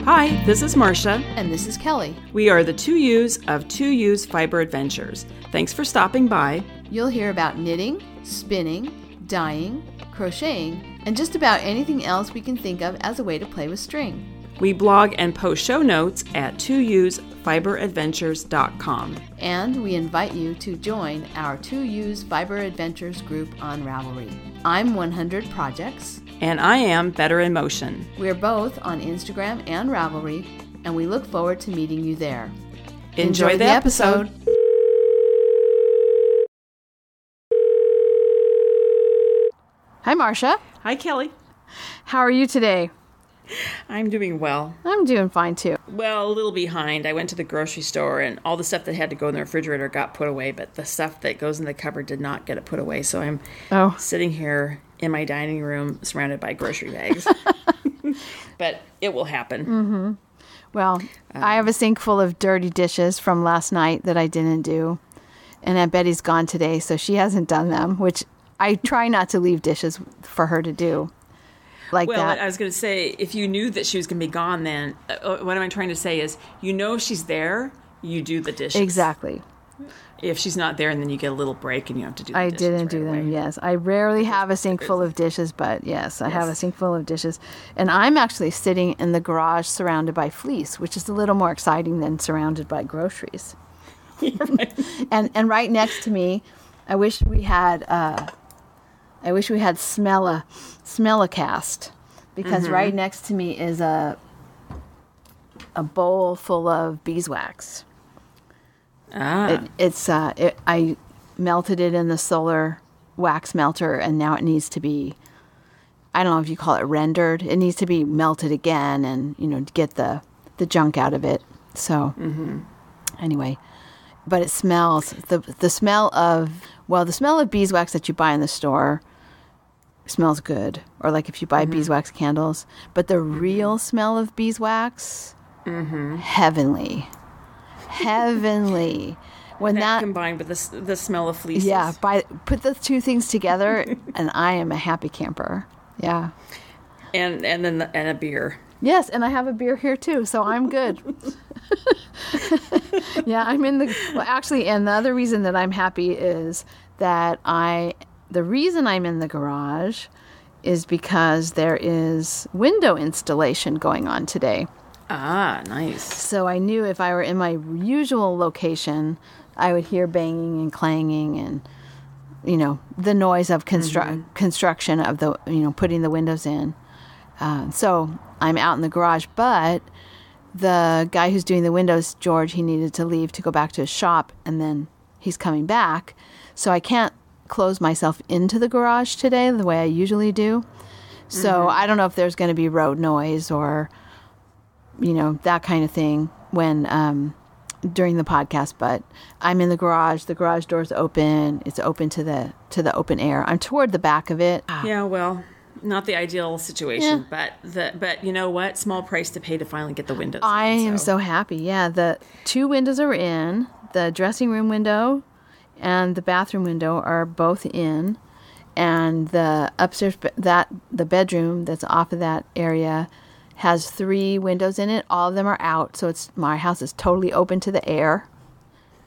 Hi, this is Marsha. And this is Kelly. We are the Two Ewes of Two Ewes Fiber Adventures. Thanks for stopping by. You'll hear about knitting, spinning, dyeing, crocheting, and just about anything else we can think of as a way to play with string. We blog and post show notes at twoewesfiberadventures.com. And we invite you to join our Two Ewes Fiber Adventures group on Ravelry. I'm 100 Projects. And I am Better in Motion. We're both on Instagram and Ravelry, and we look forward to meeting you there. Enjoy the episode. Hi, Marsha. Hi, Kelly. How are you today? I'm doing well. I'm doing fine, too. Well, a little behind. I went to the grocery store, and all the stuff that had to go in the refrigerator got put away, but the stuff that goes in the cupboard did not get it put away. So I'm sitting here in my dining room surrounded by grocery bags. But it will happen. Mm-hmm. Well, I have a sink full of dirty dishes from last night that I didn't do. And Aunt Betty's gone today, so she hasn't done them, which I try not to leave dishes for her to do. Like well, that. I was going to say, if you knew that she was going to be gone, then what I'm trying to say is, if she's there, you do the dishes. Exactly. If she's not there, and then you get a little break and you have to do the dishes. I didn't do them, yes. I rarely have a sink full of dishes, but yes, I have a sink full of dishes. And I'm actually sitting in the garage surrounded by fleece, which is a little more exciting than surrounded by groceries. Right. And right next to me, I wish we had Smell-A-Cast, because right next to me is a bowl full of beeswax. I melted it in the solar wax melter, and now it needs to be, I don't know if you call it rendered. It needs to be melted again, and to get the junk out of it. So anyway, but it smells the smell of beeswax that you buy in the store smells good, or like if you buy beeswax candles. But the real smell of beeswax, heavenly. When that combined with the smell of fleeces. Yeah, put the two things together, and I am a happy camper. Yeah, and a beer. Yes, and I have a beer here too, so I'm good. Yeah, I'm in the actually, and the other reason that I'm happy is that the reason I'm in the garage is because there is window installation going on today. Ah, nice. So I knew if I were in my usual location, I would hear banging and clanging and, the noise of construction of the, putting the windows in. So I'm out in the garage, but the guy who's doing the windows, George, he needed to leave to go back to his shop, and then he's coming back. So I can't close myself into the garage today the way I usually do. So I don't know if there's going to be road noise or that kind of thing when during the podcast, but I'm in the garage door's open, it's open to the open air. I'm toward the back of it. Yeah, well, not the ideal situation, but you know what, small price to pay to finally get the windows I am so happy. Yeah, the two windows are in. The dressing room window and the bathroom window are both in, and the upstairs the bedroom that's off of that area has 3 windows in it. All of them are out, so my house is totally open to the air,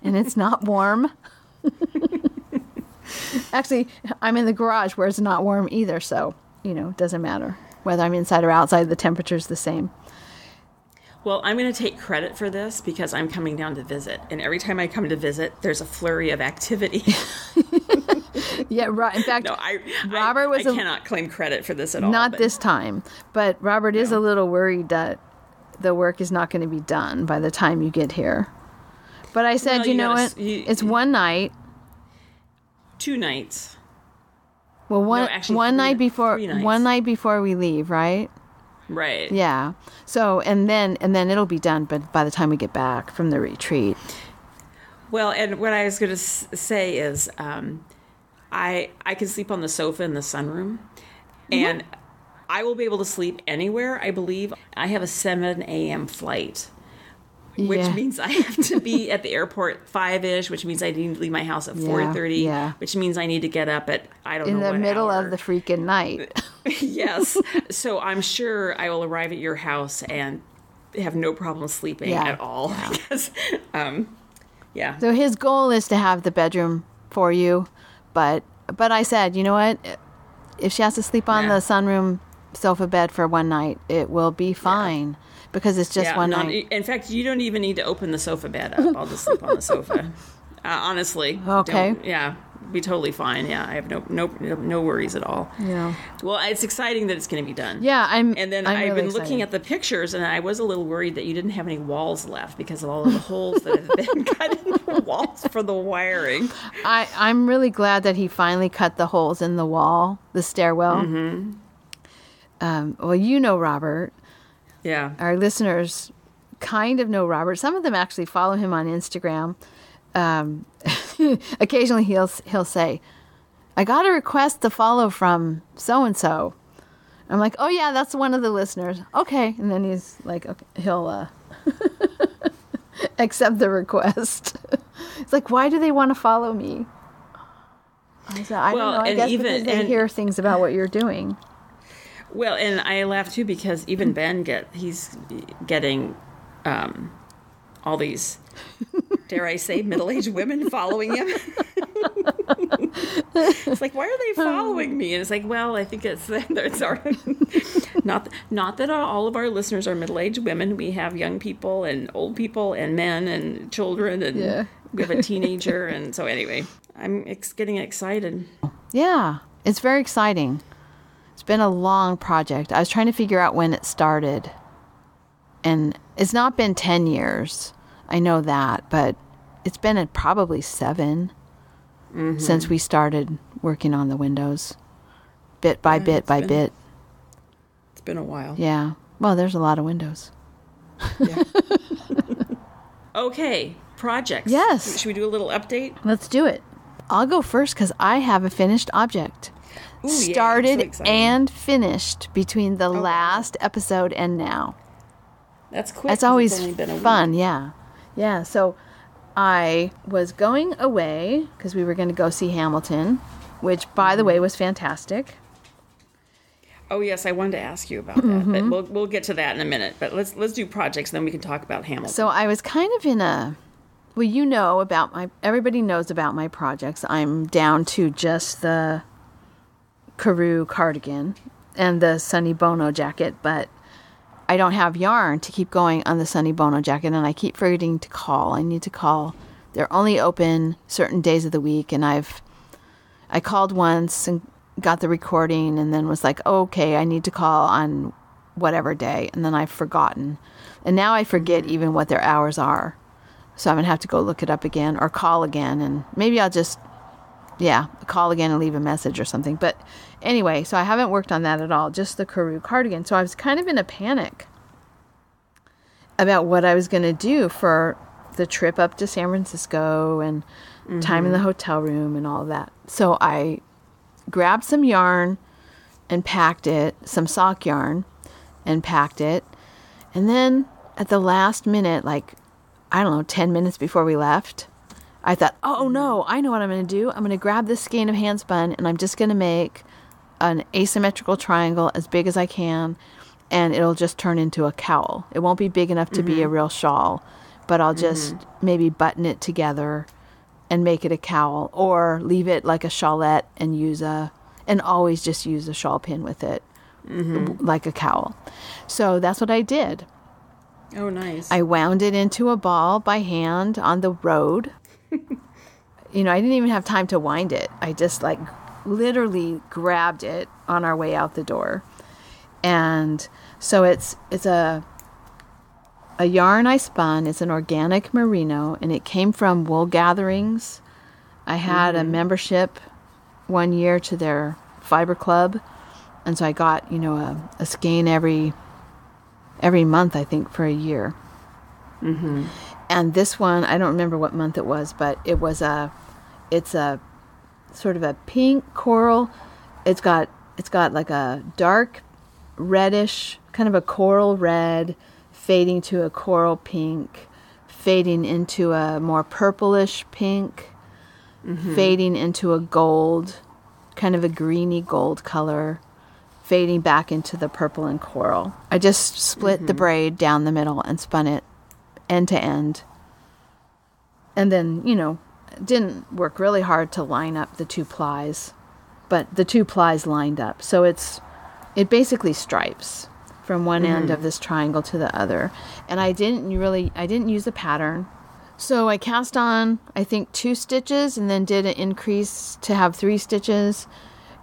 and it's not warm. Actually, I'm in the garage where it's not warm either, so, it doesn't matter. Whether I'm inside or outside, the temperature's the same. Well, I'm going to take credit for this because I'm coming down to visit, and every time I come to visit, there's a flurry of activity. Yeah, right. In fact, Robert I cannot claim credit for this at all. Not this time. But Robert is a little worried that the work is not going to be done by the time you get here. But I said, it's one night. 2 nights. Well, one night before we leave, right? Right. Yeah. So and then it'll be done, but by the time we get back from the retreat. Well, and what I was going to say is, I can sleep on the sofa in the sunroom, and I will be able to sleep anywhere, I believe. I have a 7 a.m. flight, which means I have to be at the airport 5-ish, which means I need to leave my house at 4:30, which means I need to get up at, in the middle of the freaking night. Yes. So I'm sure I will arrive at your house and have no problem sleeping at all. Because, yeah. So his goal is to have the bedroom for you, but I said, you know what? If she has to sleep on the sunroom sofa bed for one night, it will be fine because it's just one night. In fact, you don't even need to open the sofa bed up. I'll just sleep on the sofa. Honestly. Okay. Be totally fine. Yeah, I have no worries at all. Yeah. Well, it's exciting that it's going to be done. Yeah, I've really been excited. looking at the pictures, and I was a little worried that you didn't have any walls left because of all of the holes that have been cut in the walls for the wiring. I'm really glad that he finally cut the holes in the wall, the stairwell. Mm-hmm. Well, you know Robert. Yeah. Our listeners kind of know Robert. Some of them actually follow him on Instagram. Occasionally he'll say, I got a request to follow from so-and-so. I'm like, oh yeah, that's one of the listeners. Okay. And then he's like, okay, he'll accept the request. It's like, why do they want to follow me? I said, I don't know. I guess because they hear things about what you're doing. Well, and I laugh too because even Ben he's getting all these, dare I say, middle-aged women following him. It's like, why are they following me? And it's like, well, I think it's not that all of our listeners are middle-aged women. We have young people and old people and men and children, and we have a teenager. And so anyway, I'm getting excited. Yeah, it's very exciting. It's been a long project. I was trying to figure out when it started. And it's not been 10 years. I know that, but it's been probably 7 since we started working on the windows. Bit by bit by bit. It's been a while. Yeah. Well, there's a lot of windows. Yeah. Okay, projects. Yes. Should we do a little update? Let's do it. I'll go first because I have a finished object. Ooh, Started so and finished between the last episode and now. That's quick. It's always only been a fun, week. yeah. Yeah, so I was going away because we were going to go see Hamilton, which, by the way, was fantastic. Oh, yes, I wanted to ask you about that, but we'll get to that in a minute. But let's do projects, then we can talk about Hamilton. So I was kind of in a... Well, you know about everybody knows about my projects. I'm down to just the Koru cardigan and the Sunny Bono jacket, but I don't have yarn to keep going on the Sunny Bono jacket, and I keep forgetting to call. I need to call. They're only open certain days of the week, and I called once and got the recording and then was like, oh, okay, I need to call on whatever day, and then I've forgotten. And now I forget even what their hours are. So I'm going to have to go look it up again or call again, and maybe I'll just, call again and leave a message or something. But anyway, so I haven't worked on that at all, just the Koru cardigan. So I was kind of in a panic about what I was going to do for the trip up to San Francisco and time in the hotel room and all of that. So I grabbed some yarn and packed it, some sock yarn and packed it. And then at the last minute, 10 minutes before we left, I thought, oh no, I know what I'm going to do. I'm going to grab this skein of handspun and I'm just going to make an asymmetrical triangle as big as I can, and it'll just turn into a cowl. It won't be big enough to be a real shawl, but I'll just maybe button it together and make it a cowl, or leave it like a shawlette and always just use a shawl pin with it, like a cowl. So that's what I did. Oh, nice. I wound it into a ball by hand on the road. I didn't even have time to wind it. I just literally grabbed it on our way out the door. And so it's a yarn I spun. It's an organic merino, and it came from Wool Gatherings. I had a membership one year to their fiber club, and so I got a skein every month, I think, for a year. And this one, I don't remember what month it was, but it's a sort of a pink coral. It's got like a dark reddish, kind of a coral red, fading to a coral pink, fading into a more purplish pink, fading into a gold, kind of a greeny gold color, fading back into the purple and coral. I just split the braid down the middle and spun it end to end. And then, didn't work really hard to line up the 2 plies, but the 2 plies lined up. So it basically stripes from one end of this triangle to the other. And I didn't use a pattern. So I cast on, I think, 2 stitches and then did an increase to have 3 stitches.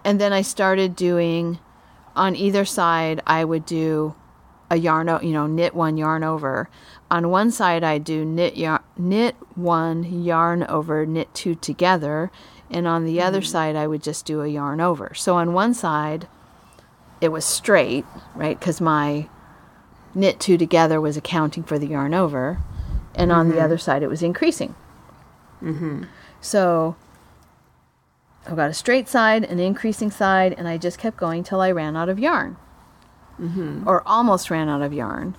And then I started doing, on either side, I would do a yarn, knit 1, yarn over. On one side, I do knit 1, yarn over, knit 2 together. And on the other side, I would just do a yarn over. So on one side, it was straight, right? Because my knit 2 together was accounting for the yarn over. And on the other side, it was increasing. So I've got a straight side, an increasing side, and I just kept going till I ran out of yarn. Or almost ran out of yarn.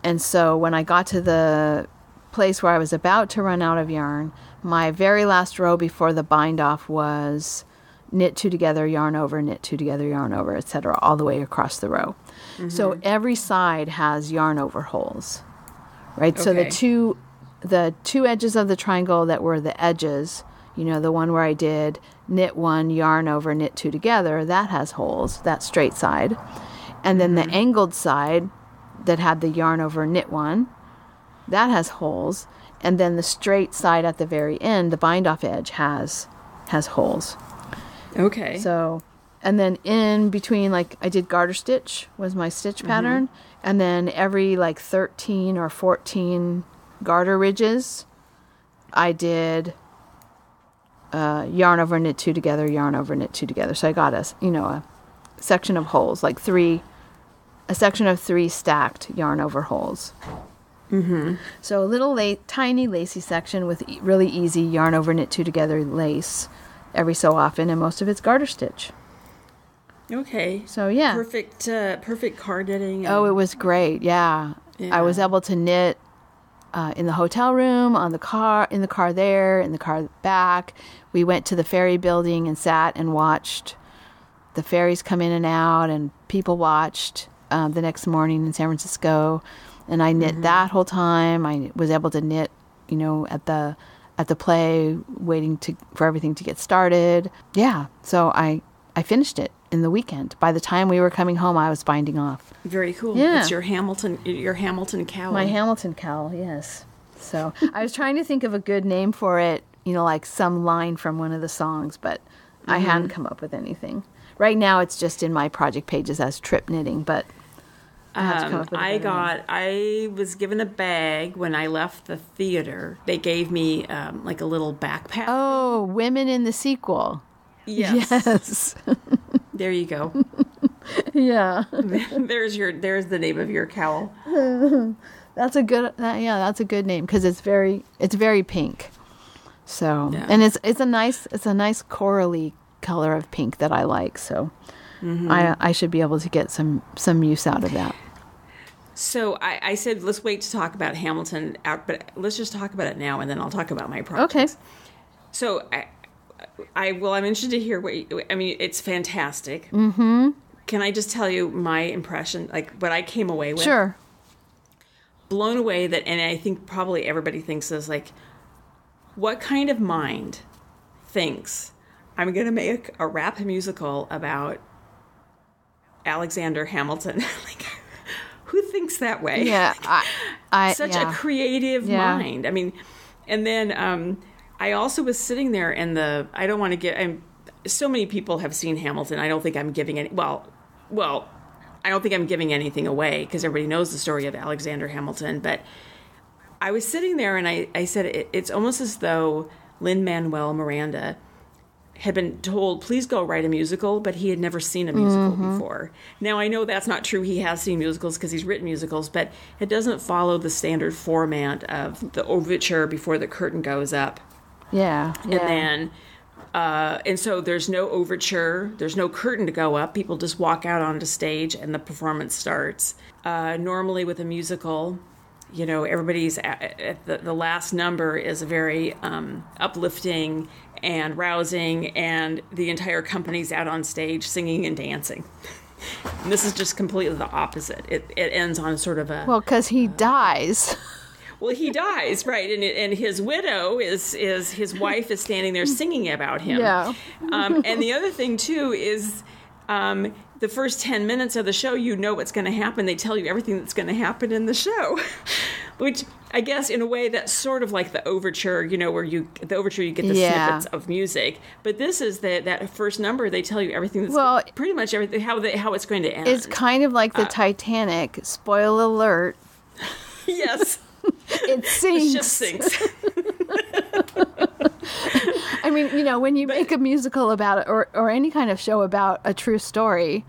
And so when I got to the place where I was about to run out of yarn, my very last row before the bind off was knit 2 together, yarn over, knit 2 together, yarn over, etc., all the way across the row. So every side has yarn over holes, right? Okay. So the two edges of the triangle that were the edges, the one where I did knit 1, yarn over, knit 2 together, that has holes, that straight side. And then the angled side that had the yarn over, knit 1, that has holes. And then the straight side at the very end, the bind off edge has holes. Okay. So, and then in between, I did garter stitch was my stitch pattern. And then every 13 or 14 garter ridges, I did yarn over, knit 2 together, yarn over, knit 2 together. So I got a section of holes, a section of 3 stacked yarn over holes. So a little tiny lacy section with really easy yarn over, knit 2 together lace every so often, and most of it's garter stitch. Okay. So yeah. Perfect card knitting. Oh, it was great. Yeah. I was able to knit in the hotel room, in the car there, in the car back. We went to the ferry building and sat and watched the ferries come in and out, and people watched the next morning in San Francisco. And I knit that whole time. I was able to knit, at the play, waiting for everything to get started. Yeah. So I finished it in the weekend. By the time we were coming home, I was binding off. Very cool. Yeah. It's your Hamilton cowl. My Hamilton cowl, yes. So I was trying to think of a good name for it, like some line from one of the songs, but I hadn't come up with anything. Right now, it's just in my project pages as trip knitting, but I was given a bag when I left the theater. They gave me a little backpack. Oh, Women in the Sequel. Yes. There you go. Yeah. There's the name of your cowl. That's a good name because it's very pink. So, and it's a nice corally color of pink that I like. So, I should be able to get some use out of that. So I said, let's wait to talk about Hamilton out, but let's just talk about it now, and then I'll talk about my projects. Okay. So I'm interested to hear it's fantastic. Can I just tell you my impression, what I came away with? Sure. Blown away and I think probably everybody thinks this, what kind of mind thinks I'm going to make a rap musical about Alexander Hamilton? Who thinks that way? Yeah. Such a creative mind. And then I also was sitting there I don't want to get, so many people have seen Hamilton. I don't think I'm giving any, I don't think I'm giving anything away because everybody knows the story of Alexander Hamilton. But I was sitting there and I said, it's almost as though Lin-Manuel Miranda had been told, please go write a musical, but he had never seen a musical before. Now, I know that's not true. He has seen musicals because he's written musicals, but it doesn't follow the standard format of the overture before the curtain goes up. Yeah. And then, and so there's no overture, there's no curtain to go up. People just walk out onto stage and the performance starts. Normally with a musical, everybody's at the last number is very uplifting and rousing, and the entire company's out on stage singing and dancing. And this is just completely the opposite. It ends on sort of a... Well, because he dies. Well, he dies, right? And his widow is his wife is standing there singing about him. Yeah. And the other thing, too, is the first 10 minutes of the show, you know what's going to happen. They tell you everything that's going to happen in the show, which I guess in a way that's sort of like the overture, where you get the snippets of music. But this is that first number. They tell you everything that's pretty much everything, how it's going to end. It's kind of like the Titanic. Spoiler alert. Yes. It sinks. The ship sinks. I mean, when you make a musical about it or any kind of show about a true story,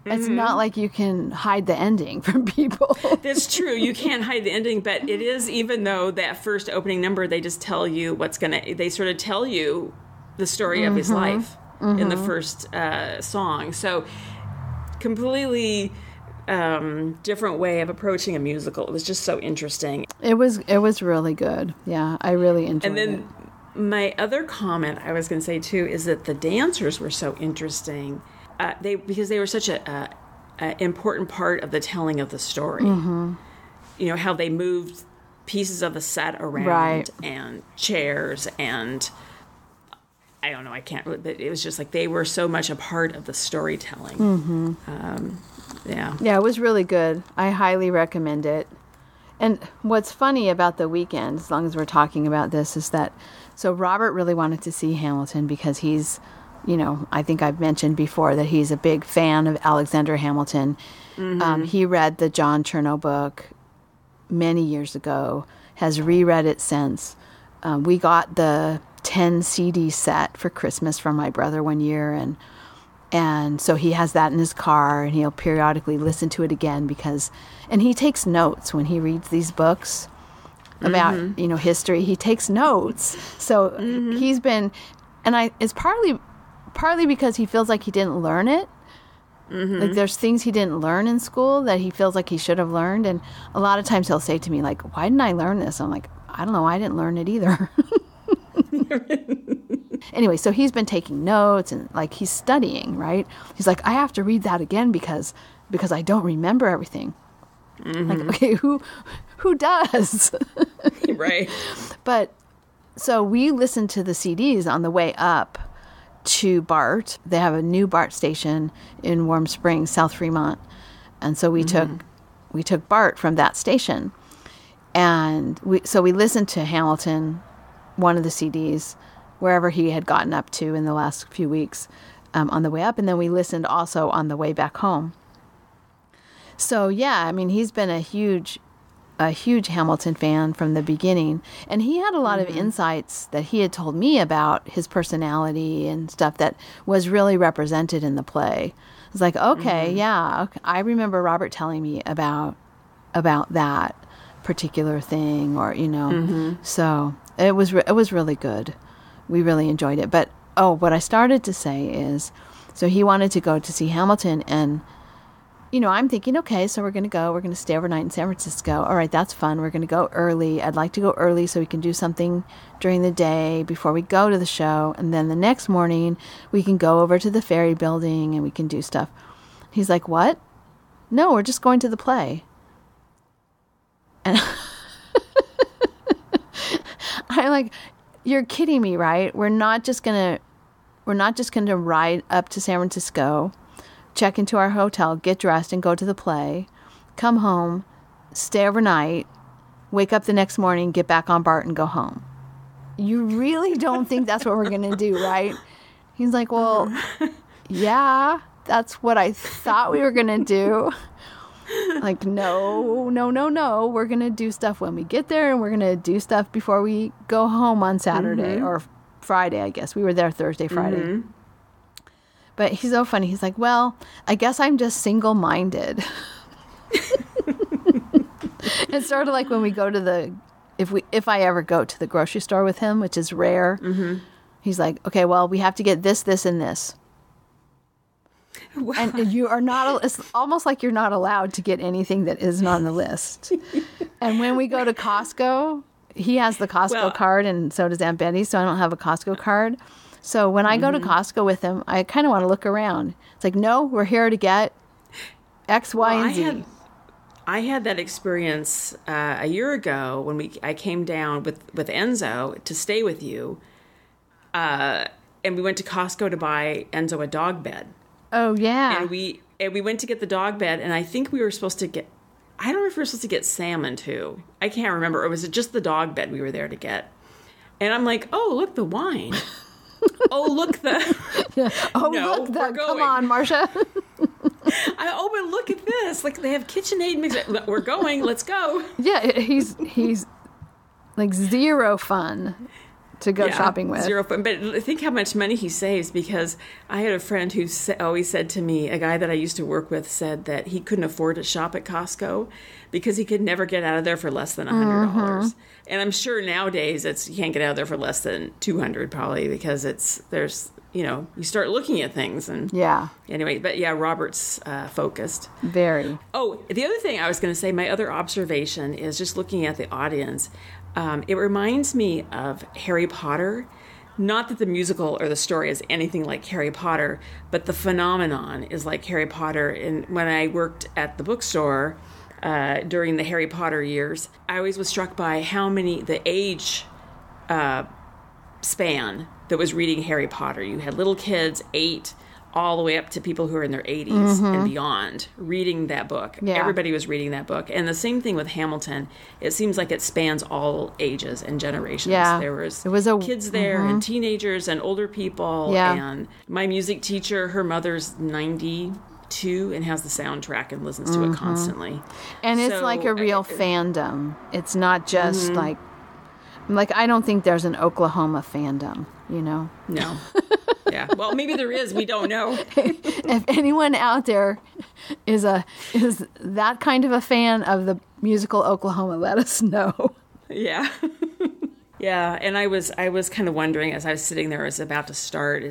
it's not like you can hide the ending from people. That's true. You can't hide the ending, but it is, even though that first opening number, they just tell you they sort of tell you the story of his life in the first song. So completely different way of approaching a musical. It was just so interesting. It was really good. Yeah, I really enjoyed it. And then my other comment I was going to say too is that the dancers were so interesting. Because they were such a important part of the telling of the story. How they moved pieces of the set around and chairs and I don't know. I can't really, but it was just like they were so much a part of the storytelling. Yeah, it was really good. I highly recommend it. And what's funny about the weekend, as long as we're talking about this, is that so Robert really wanted to see Hamilton because he's, I think I've mentioned before that he's a big fan of Alexander Hamilton. He read the John Chernow book many years ago, has reread it since. We got the 10 CD set for Christmas from my brother one year, and so he has that in his car, and he'll periodically listen to it again and he takes notes when he reads these books about, history. He takes notes. So he's been, and it's partly because he feels like he didn't learn it. Like there's things he didn't learn in school that he feels like he should have learned. And a lot of times he'll say to me, like, why didn't I learn this? I'm like, I don't know. I didn't learn it either. Anyway, so he's been taking notes and like he's studying, right? He's like, I have to read that again because I don't remember everything. Like, okay, who does? Right. But so we listened to the CDs on the way up to BART. They have a new BART station in Warm Springs, South Fremont. And so we took BART from that station. And we listened to Hamilton, one of the CDs, wherever he had gotten up to in the last few weeks on the way up. And then we listened also on the way back home. So, yeah, I mean, he's been a huge Hamilton fan from the beginning. And he had a lot of insights that he had told me about his personality and stuff that was really represented in the play. It's like, okay, okay. I remember Robert telling me about that particular thing or, So it was really good. We really enjoyed it. But, what I started to say is, so he wanted to go to see Hamilton and, I'm thinking, okay, so we're going to stay overnight in San Francisco. All right, that's fun. We're going to go early. I'd like to go early so we can do something during the day before we go to the show. And then the next morning, we can go over to the Ferry Building and we can do stuff. He's like, what? No, we're just going to the play. And I'm like, you're kidding me, right? We're not just going to ride up to San Francisco, check into our hotel, get dressed, and go to the play, come home, stay overnight, wake up the next morning, get back on BART, and go home. You really don't think that's what we're going to do, right? He's like, well, yeah, that's what I thought we were going to do. Like, no. We're going to do stuff when we get there, and we're going to do stuff before we go home on Saturday or Friday, I guess. We were there Thursday, Friday. But he's so funny. He's like, well, I guess I'm just single-minded. It's sort of like when we go to if I ever go to the grocery store with him, which is rare. He's like, okay, well, we have to get this, this, and this. Wow. And you are not, it's almost like you're not allowed to get anything that isn't on the list. And when we go to Costco, he has the Costco card, and so does Aunt Betty, so I don't have a Costco card. So when I go to Costco with him, I kind of want to look around. It's like, no, we're here to get X, Y, and Z. I had that experience a year ago when I came down with Enzo to stay with you, and we went to Costco to buy Enzo a dog bed. Oh yeah. And we went to get the dog bed, and I think we were supposed to get. I don't know if we were supposed to get salmon too. I can't remember. Or was it just the dog bed we were there to get? And I'm like, oh look, the wine. Oh look the. Yeah. Oh no, look, we're going. come on, Marsha. But look at this. Like they have KitchenAid mix. We're going. Let's go. Yeah, he's like zero fun to go shopping with. Zero fun. But think how much money he saves, because I had a friend who always said to me, a guy that I used to work with said that he couldn't afford to shop at Costco because he could never get out of there for less than $100. Mm-hmm. And I'm sure nowadays you can't get out of there for less than $200 probably, because you start looking at things and anyway, but Robert's focused. Very. Oh, the other thing I was going to say, my other observation is just looking at the audience. It reminds me of Harry Potter. Not that the musical or the story is anything like Harry Potter, but the phenomenon is like Harry Potter. And when I worked at the bookstore during the Harry Potter years, I always was struck by the age span that was reading Harry Potter. You had little kids, 8, all the way up to people who are in their 80s and beyond, reading that book. Yeah. Everybody was reading that book. And the same thing with Hamilton. It seems like it spans all ages and generations. Yeah. There was kids there and teenagers and older people. Yeah. And my music teacher, her mother's 92 and has the soundtrack and listens to it constantly. And it's like a real fandom. It's not just like I don't think there's an Oklahoma fandom, No. Yeah. Well, maybe there is. We don't know. If anyone out there is that kind of a fan of the musical Oklahoma, let us know. Yeah. Yeah. And I was kind of wondering as I was sitting there, as about to start,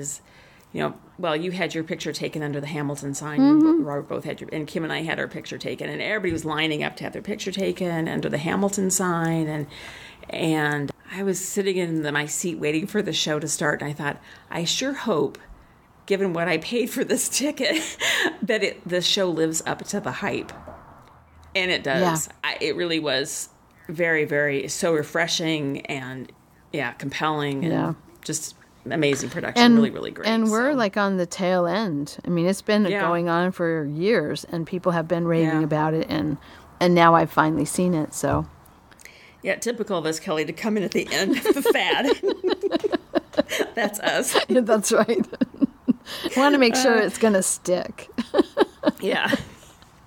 you had your picture taken under the Hamilton sign. Mm-hmm. Robert both had and Kim and I had our picture taken, and everybody was lining up to have their picture taken under the Hamilton sign, and I was sitting in my seat waiting for the show to start, and I thought, I sure hope, given what I paid for this ticket, that the show lives up to the hype. And it does. Yeah. It really was very, very so refreshing and compelling and just amazing production. And, really, really great. And we're on the tail end. I mean, it's been going on for years, and people have been raving about it, and now I've finally seen it, so... Yeah, typical of us, Kelly, to come in at the end of the fad. That's us. Yeah, that's right. I want to make sure it's going to stick. Yeah.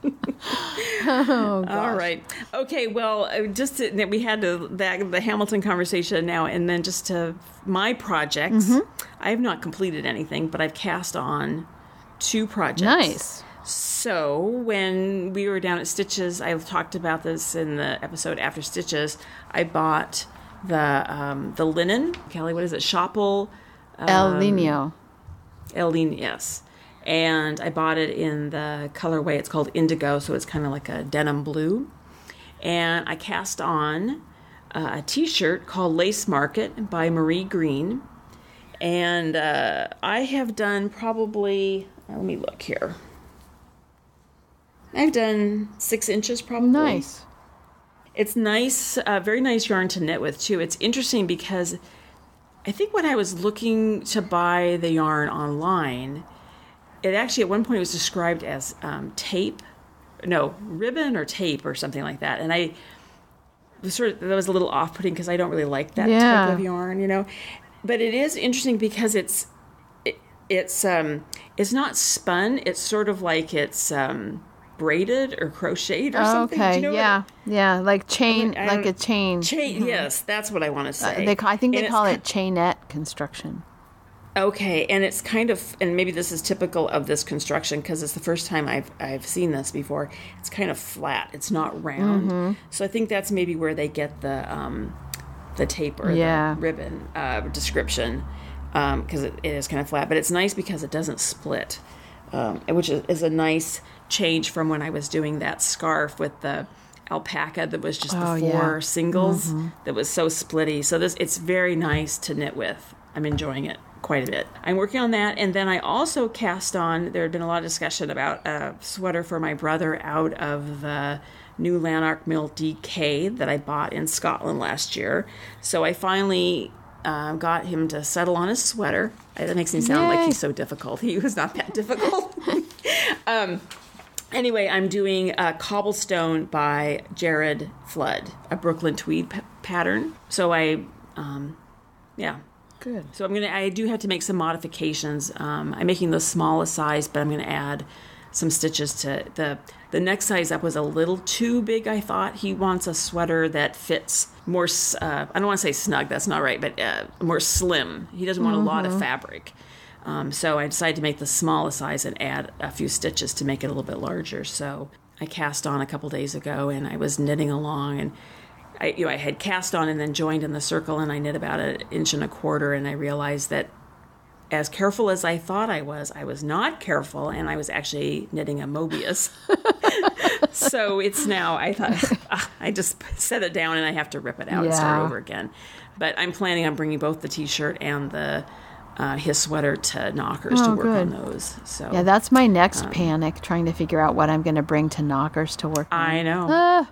Oh, gosh. All right. Okay, well, we had the Hamilton conversation now, and then just to my projects. Mm-hmm. I have not completed anything, but I've cast on 2 projects. Nice. So when we were down at Stitches, I talked about this in the episode after Stitches. I bought the linen. Kelly, what is it? Schoppel El Linio. El Linio, yes. And I bought it in the colorway. It's called Indigo, so it's kind of like a denim blue. And I cast on a T-shirt called Lace Market by Marie Greene. And I have done probably, let me look here. I've done 6 inches probably. Nice. It's nice, very nice yarn to knit with too. It's interesting because I think when I was looking to buy the yarn online, it actually at one point was described as ribbon or tape or something like that. And that was a little off-putting because I don't really like that type of yarn, But it is interesting because it's not spun. It's sort of like it's braided or crocheted or something. Okay, Do you know like chain, like a chain. Chain, yes, that's what I want to say. I think they call it chainette construction. Okay, and it's kind of, and maybe this is typical of this construction because it's the first time I've seen this before. It's kind of flat. It's not round. Mm-hmm. So I think that's maybe where they get the tape or the ribbon description because it is kind of flat. But it's nice because it doesn't split, which is a nice change from when I was doing that scarf with the alpaca that was just the 4 singles that was so splitty. So it's very nice to knit with. I'm enjoying it quite a bit. I'm working on that, and then I also cast on, there had been a lot of discussion about a sweater for my brother out of the new Lanark Mill DK that I bought in Scotland last year. So I finally got him to settle on a sweater. That makes me sound like he's so difficult. He was not that difficult. Anyway, I'm doing Cobblestone by Jared Flood, a Brooklyn tweed pattern. So Good. So I do have to make some modifications. I'm making the smallest size, but I'm going to add some stitches to the next size up was a little too big, I thought. He wants a sweater that fits more, I don't want to say snug, that's not right, but more slim. He doesn't want a lot of fabric. So I decided to make the smallest size and add a few stitches to make it a little bit larger. So I cast on a couple days ago, and I was knitting along, and I had cast on and then joined in the circle, and I knit about 1.25 inches, and I realized that as careful as I thought I was not careful, and I was actually knitting a Mobius. So it's now, I thought, I just set it down and I have to rip it out and start over again. But I'm planning on bringing both the t-shirt and his sweater to Knockers to work on those. So yeah, that's my next panic, trying to figure out what I'm going to bring to Knockers to work on. I know.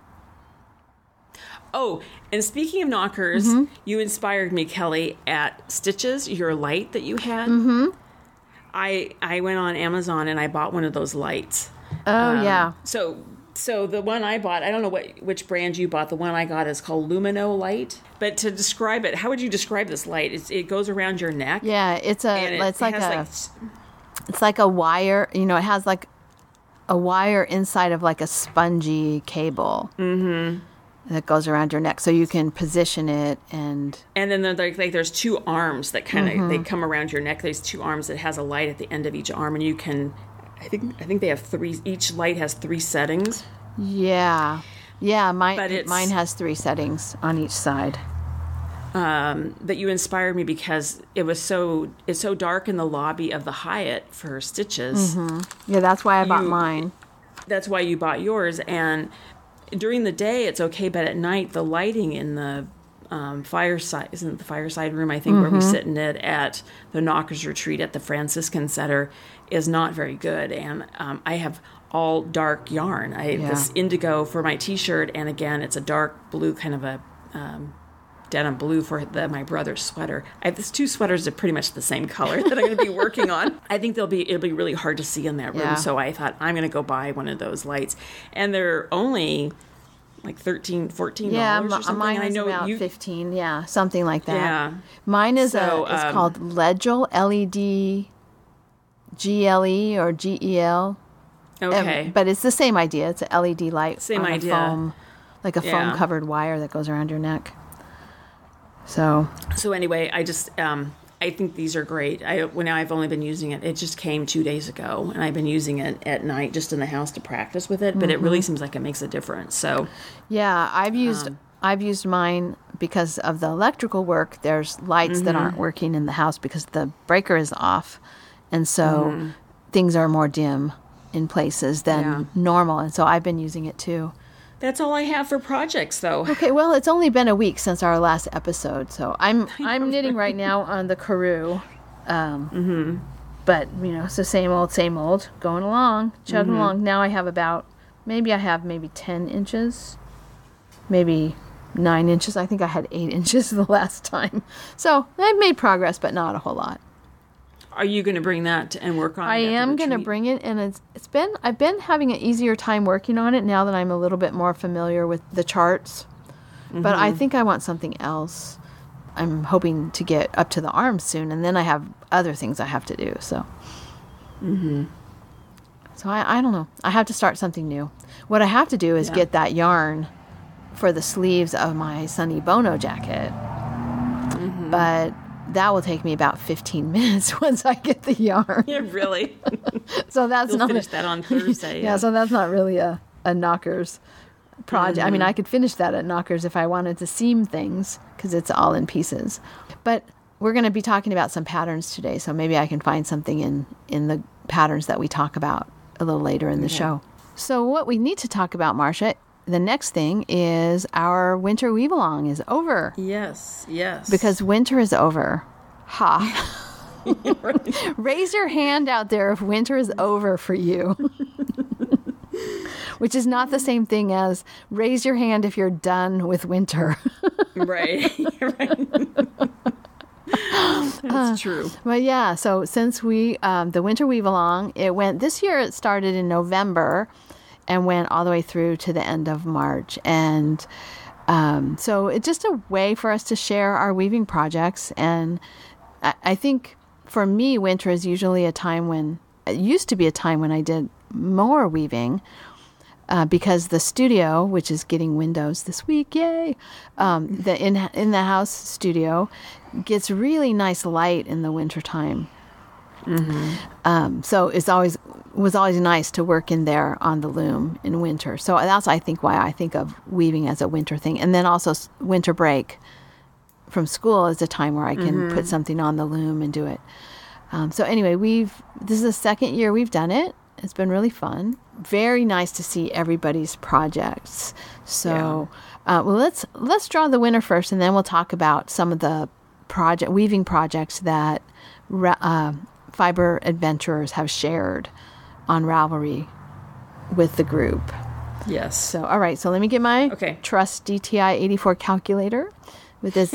Oh, and speaking of Knockers, you inspired me, Kelly, at Stitches, your light that you had. I went on Amazon and I bought one of those lights. Oh, yeah. So the one I bought, I don't know which brand you bought. The one I got is called Lumino Light. But to describe it, how would you describe this light? It goes around your neck. Yeah, it's like a wire. You know, it has like a wire inside of like a spongy cable. That goes around your neck, so you can position it and then there's two arms that kind of they come around your neck. There's two arms that has a light at the end of each arm, and you can. I think they have 3. Each light has 3 settings. Yeah. Mine has 3 settings on each side. But you inspired me because it's so dark in the lobby of the Hyatt for Stitches. Yeah, that's why I bought mine. That's why you bought yours, and during the day it's okay, but at night the lighting in the fireside, isn't it the fireside room, I think, where we sit and knit at the Knockers Retreat at the Franciscan Center, is not very good. And I have all dark yarn. I have this indigo for my t-shirt, and again it's a dark blue, kind of a denim blue for my brother's sweater. I have these 2 sweaters that are pretty much the same color that I'm going to be working on. I think it'll be really hard to see in that room, so I thought I'm going to go buy one of those lights. And they're only like $13, $14 or something. Mine is about 15, something like that. Yeah. Mine is it's called Legel, LED, GLE or GEL. Okay. But it's the same idea. It's an LED light. Same on idea. Foam, like a foam-covered wire that goes around your neck. So anyway, I just I think these are great. When I've only been using it, it just came 2 days ago, and I've been using it at night just in the house to practice with it. But it really seems like it makes a difference. So yeah, I've used mine because of the electrical work. There's lights that aren't working in the house because the breaker is off, and so things are more dim in places than normal. And so I've been using it too. That's all I have for projects, though. Okay, well, it's only been a week since our last episode, so I'm knitting right now on the Koru. But, so same old, going along, chugging along. Now I have maybe 10 inches, maybe 9 inches. I think I had 8 inches the last time. So I've made progress, but not a whole lot. Are you going to bring that and work on it? I am going to bring it, and I've been having an easier time working on it now that I'm a little bit more familiar with the charts. But I think I want something else. I'm hoping to get up to the arms soon, and then I have other things I have to do. So, so I don't know. I have to start something new. What I have to do is get that yarn for the sleeves of my Sunny Bono jacket. But that will take me about 15 minutes once I get the yarn. Yeah, really? So that's You'll finish that on Thursday. Yeah, so that's not really a Knockers project. I mean, I could finish that at Knockers if I wanted to seam things because it's all in pieces. But we're going to be talking about some patterns today, so maybe I can find something in the patterns that we talk about a little later in the show. So what we need to talk about, Marsha, the next thing is our winter weave-along is over. Yes. Because winter is over. Ha. Raise your hand out there if winter is over for you. Which is not the same thing as raise your hand if you're done with winter. Right. That's true. But yeah, so since we, the Winter Weave Along, this year it started in November and went all the way through to the end of March. And so it's just a way for us to share our weaving projects. And I think for me, winter is usually it used to be a time when I did more weaving. Because the studio, which is getting windows this week, yay! The in the house studio gets really nice light in the wintertime. Mm-hmm. So was always nice to work in there on the loom in winter. So that's I think why I think of weaving as a winter thing. And then also winter break from school is a time where I can put something on the loom and do it. So anyway, this is the second year we've done it. It's been really fun. Very nice to see everybody's projects. So, well, let's draw the winner first, and then we'll talk about some of the weaving projects that fiber adventurers have shared on Ravelry with the group. Yes. So, all right. So let me get my Trust DTI 84 calculator with this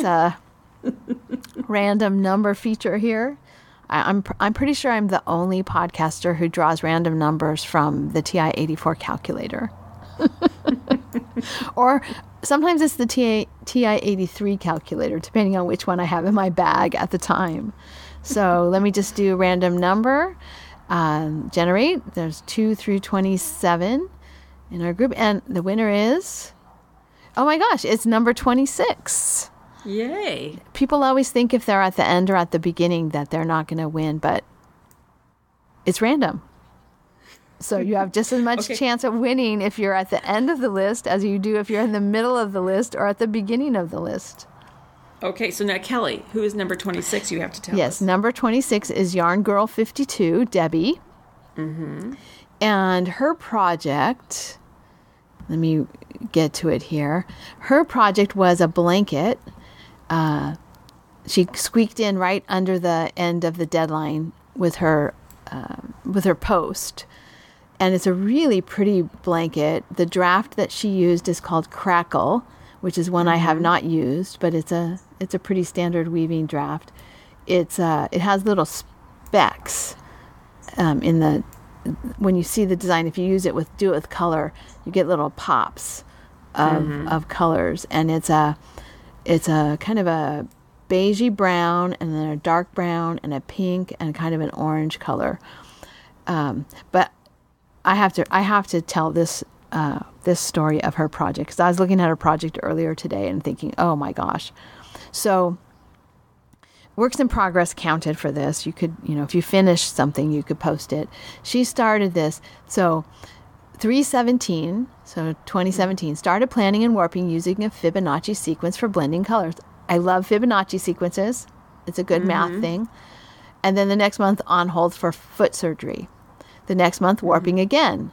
random number feature here. I'm pretty sure I'm the only podcaster who draws random numbers from the TI-84 calculator. Or sometimes it's the TI-83 calculator, depending on which one I have in my bag at the time. So let me just do a random number. Generate. There's 2 through 27 in our group. And the winner is, oh my gosh, it's number 26. Yay. People always think if they're at the end or at the beginning that they're not going to win, but it's random. So you have just as much chance of winning if you're at the end of the list as you do if you're in the middle of the list or at the beginning of the list. Okay, so now Kelly, who is number 26? You have to tell us. Yes, number 26 is Yarn Girl 52, Debbie. Mm-hmm. And her project, let me get to it here. Her project was a blanket. She squeaked in right under the end of the deadline with her post, and it's a really pretty blanket. The draft that she used is called Crackle, which is one I have not used, but it's a pretty standard weaving draft. It has little specks when you see the design. If you do it with color, you get little pops of colors, and it's a kind of a beigey brown, and then a dark brown, and a pink, and kind of an orange color. But I have to tell this story of her project, because I was looking at her project earlier today and thinking, oh my gosh. So works in progress counted for this. You could, if you finish something, you could post it. She started this. So 2017, started planning and warping using a Fibonacci sequence for blending colors. I love Fibonacci sequences. It's a good math thing. And then the next month, on hold for foot surgery. The next month, warping again.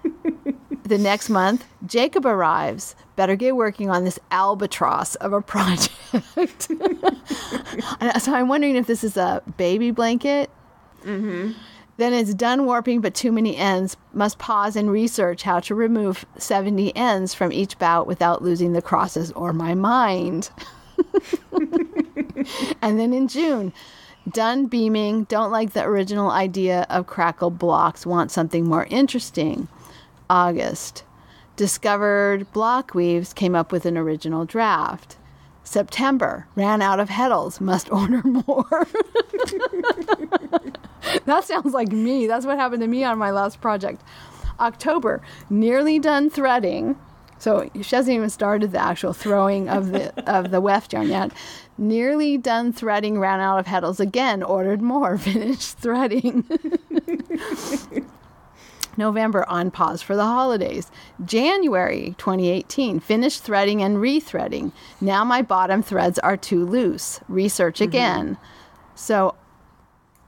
The next month, Jacob arrives. Better get working on this albatross of a project. So I'm wondering if this is a baby blanket. Mm-hmm. Then it's done warping, but too many ends. Must pause and research how to remove 70 ends from each bout without losing the crosses or my mind. And then in June, done beaming. Don't like the original idea of crackle blocks. Want something more interesting. August, discovered block weaves. Came up with an original draft. September, ran out of heddles. Must order more. That sounds like me. That's what happened to me on my last project. October, nearly done threading. So she hasn't even started the actual throwing of the weft yarn yet. Nearly done threading, ran out of heddles. Again, ordered more. Finished threading. November, on pause for the holidays. January 2018, finished threading and rethreading. Now my bottom threads are too loose. Research again. So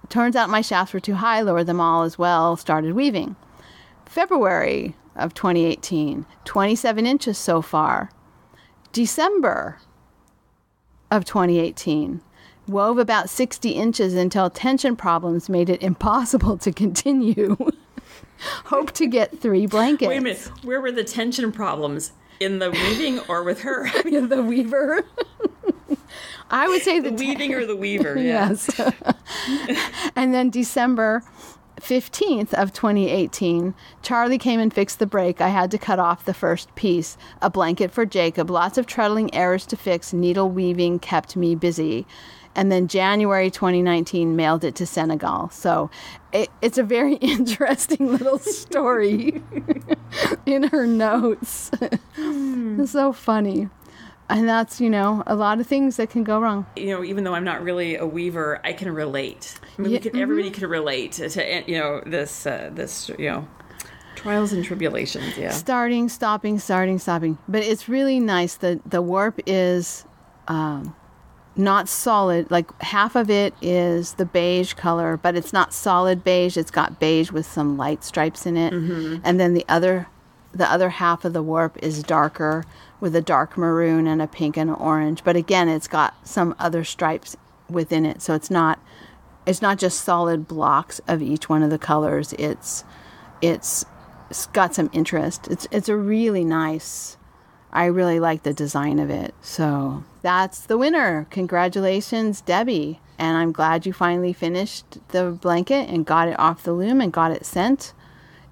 turns out my shafts were too high, lowered them all as well, started weaving. February of 2018, 27 inches so far. December of 2018, Wove about 60 inches until tension problems made it impossible to continue. Hope to get 3 blankets. Wait a minute. Where were the tension problems? In the weaving or with her? The weaver. I would say the weaving or the weaver. Yeah. Yes. And then December 15th of 2018, Charlie came and fixed the break. I had to cut off the first piece. A blanket for Jacob. Lots of treadling errors to fix. Needle weaving kept me busy. And then January 2019, mailed it to Senegal. So it's a very interesting little story in her notes. It's so funny. And that's, a lot of things that can go wrong. Even though I'm not really a weaver, I can relate. I mean, everybody can relate to this, trials and tribulations. Yeah. Starting, stopping. But it's really nice that the warp is not solid. Like half of it is the beige color, but it's not solid beige. It's got beige with some light stripes in it. Mm-hmm. And then the other half of the warp is darker with a dark maroon and a pink and an orange. But again, it's got some other stripes within it. So it's not just solid blocks of each one of the colors. It's got some interest. It's a really nice. I really like the design of it. So that's the winner. Congratulations, Debbie. And I'm glad you finally finished the blanket and got it off the loom and got it sent.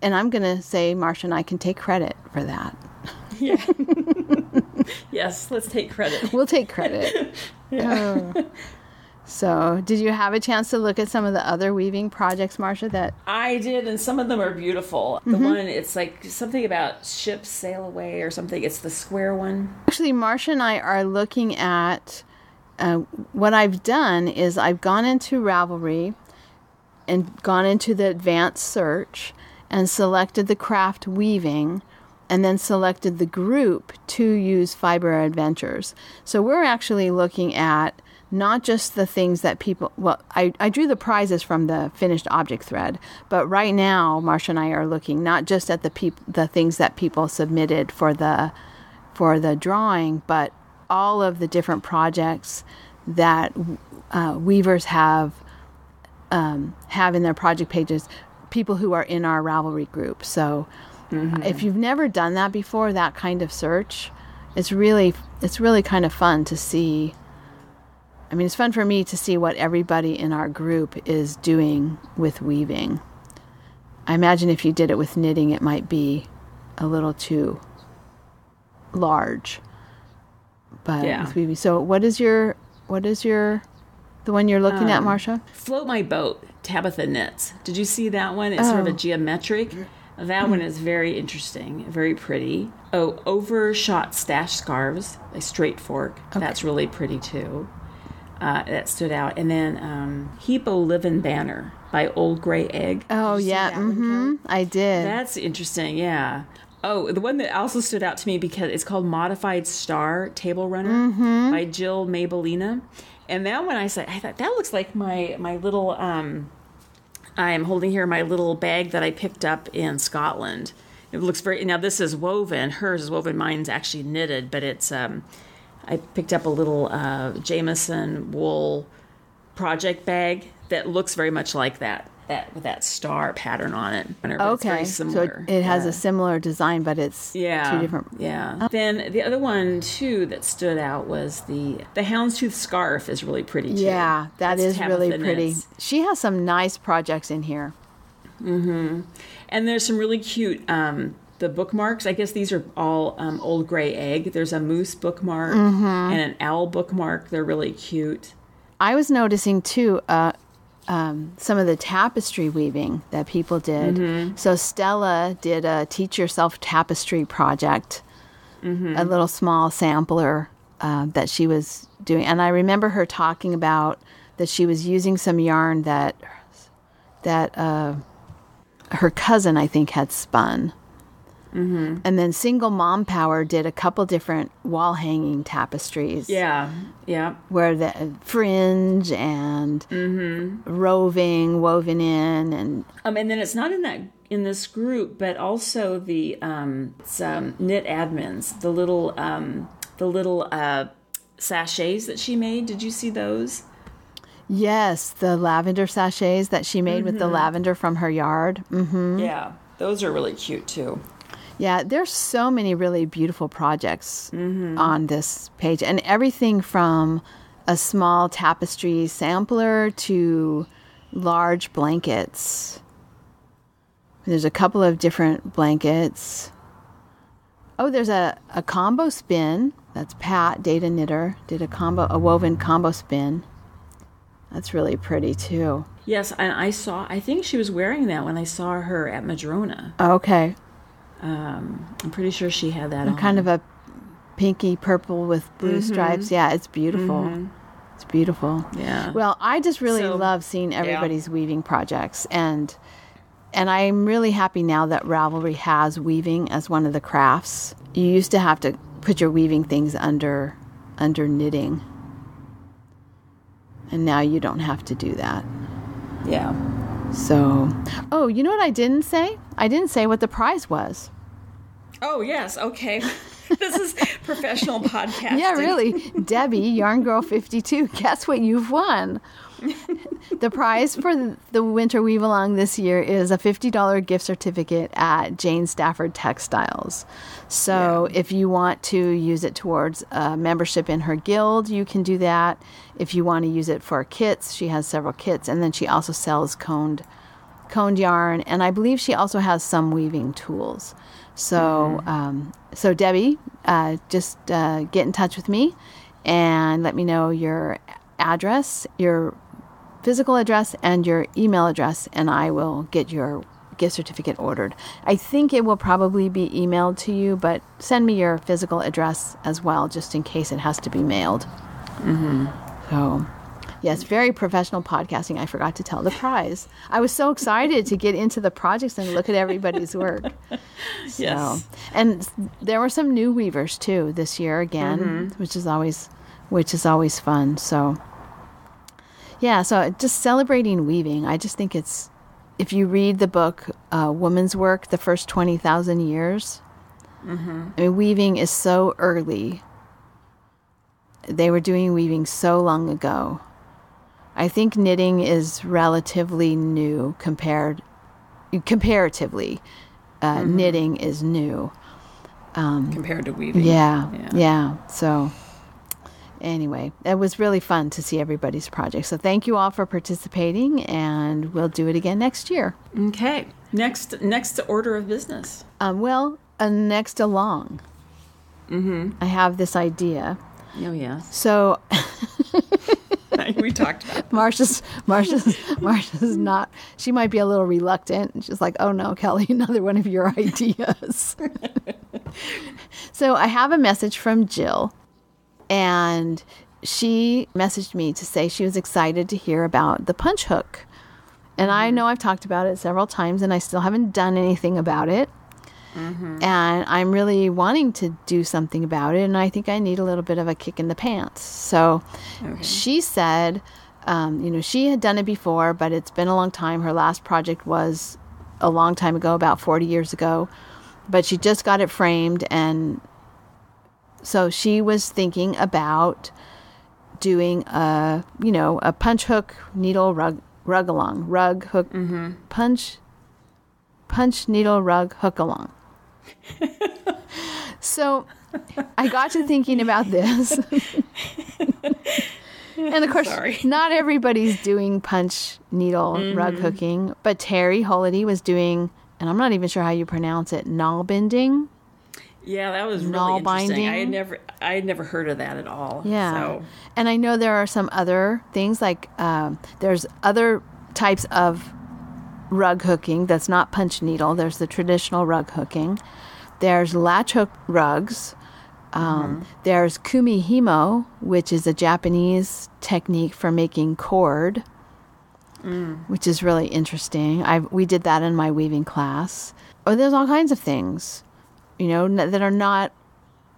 And I'm going to say Marsha and I can take credit for that. Yeah. Yes, let's take credit. We'll take credit. Yeah. So, did you have a chance to look at some of the other weaving projects, Marsha? That I did, and some of them are beautiful. The one, it's like something about ships sail away or something. It's the square one. Actually, Marsha and I are looking at what I've done is I've gone into Ravelry and gone into the advanced search and selected the craft weaving and then selected the group Two Ewes Fiber Adventures. So we're actually looking at not just the things that people, I drew the prizes from the finished object thread, but right now Marsha and I are looking not just at the things that people submitted for the drawing, but all of the different projects that weavers have in their project pages, people who are in our Ravelry group. So if you've never done that before, that kind of search, it's really kind of fun to see. I mean, it's fun for me to see what everybody in our group is doing with weaving. I imagine if you did it with knitting, it might be a little too large. But with weaving, so what is the one you're looking at, Marsha? Float My Boat, Tabitha Knits. Did you see that one? It's sort of a geometric. That one is very interesting, very pretty. Oh, Overshot Stash Scarves, a straight fork. Okay. That's really pretty too. That stood out. And then Hippo Livin' Banner by Old Gray Egg. Oh, yeah. I did. That's interesting, yeah. Oh, the one that also stood out to me because it's called Modified Star Table Runner by Jill Mabelina. And that one I thought, that looks like my little, I'm holding here my little bag that I picked up in Scotland. It looks now this is woven. Hers is woven. Mine's actually knitted, but it's, I picked up a little Jameson wool project bag that looks very much like that with that star pattern on it. Okay, it's very similar. So it has a similar design, but it's two different. Yeah. Then the other one too that stood out was the houndstooth scarf is really pretty too. Yeah, that's is Tabitha really pretty. Knits. She has some nice projects in here. And there's some really cute. The bookmarks, I guess these are all Old Gray Egg. There's a moose bookmark and an owl bookmark. They're really cute. I was noticing too some of the tapestry weaving that people did. So Stella did a Teach Yourself Tapestry project, a little small sampler that she was doing. And I remember her talking about that she was using some yarn that her cousin, I think, had spun. And then Single Mom Power did a couple different wall hanging tapestries. Yeah. Where the fringe and roving woven in, and then it's not in this group, but also the knit admins, the little sachets that she made. Did you see those? Yes, the lavender sachets that she made with the lavender from her yard. Yeah, those are really cute too. Yeah, there's so many really beautiful projects on this page, and everything from a small tapestry sampler to large blankets. There's a couple of different blankets. Oh, there's a combo spin. That's Pat, Data Knitter, did a woven combo spin. That's really pretty too. Yes, and I think she was wearing that when I saw her at Madrona. Okay. I'm pretty sure she had that on. Kind of a pinky purple with blue stripes. Yeah, it's beautiful. It's beautiful. Yeah. Well, I just really love seeing everybody's weaving projects, and I'm really happy now that Ravelry has weaving as one of the crafts. You used to have to put your weaving things under knitting, and now you don't have to do that. Yeah. So, oh, you know what I didn't say? I didn't say what the prize was. Oh, yes. Okay. This is professional podcasting. Yeah, really. Debbie, Yarn Girl 52, guess what you've won? The prize for the Winter Weave Along this year is a $50 gift certificate at Jane Stafford Textiles. So if you want to use it towards a membership in her guild, you can do that. If you want to use it for kits, she has several kits. And then she also sells coned yarn. And I believe she also has some weaving tools. So, so Debbie, just get in touch with me and let me know your address, your physical address, and your email address, and I will get your gift certificate ordered. I think it will probably be emailed to you, but send me your physical address as well, just in case it has to be mailed. So, yes, very professional podcasting. I forgot to tell the prize. I was so excited to get into the projects and look at everybody's work. So, Yes. And there were some new weavers too this year again, which is always fun. So, yeah, so just celebrating weaving. I just think it's, if you read the book, Woman's Work, The First 20,000 Years, I mean, weaving is so early. They were doing weaving so long ago. I think knitting is relatively new comparatively. Knitting is new. Compared to weaving. Yeah. So anyway, it was really fun to see everybody's project. So thank you all for participating, and we'll do it again next year. Okay. Next order of business. Next along. I have this idea. Oh, yes. So We talked about it. Marsha's not, she might be a little reluctant. She's like, oh no, Kelly, another one of your ideas. So I have a message from Jill, and she messaged me to say she was excited to hear about the punch hook. And I know I've talked about it several times, and I still haven't done anything about it. And I'm really wanting to do something about it, and I think I need a little bit of a kick in the pants. So she said, she had done it before, but it's been a long time. Her last project was a long time ago, about 40 years ago, but she just got it framed, and so she was thinking about doing a punch hook needle rug hook, punch needle rug hook along. So I got to thinking about this. And of course, not everybody's doing punch needle rug hooking, but Terry Holliday was doing, and I'm not even sure how you pronounce it, knoll binding. Yeah, that was really interesting. I had never heard of that at all. Yeah. So. And I know there are some other things, like there's other types of rug hooking that's not punch needle. There's the traditional rug hooking. There's latch hook rugs. There's kumihimo, which is a Japanese technique for making cord, which is really interesting. We did that in my weaving class. Oh, there's all kinds of things, that are not.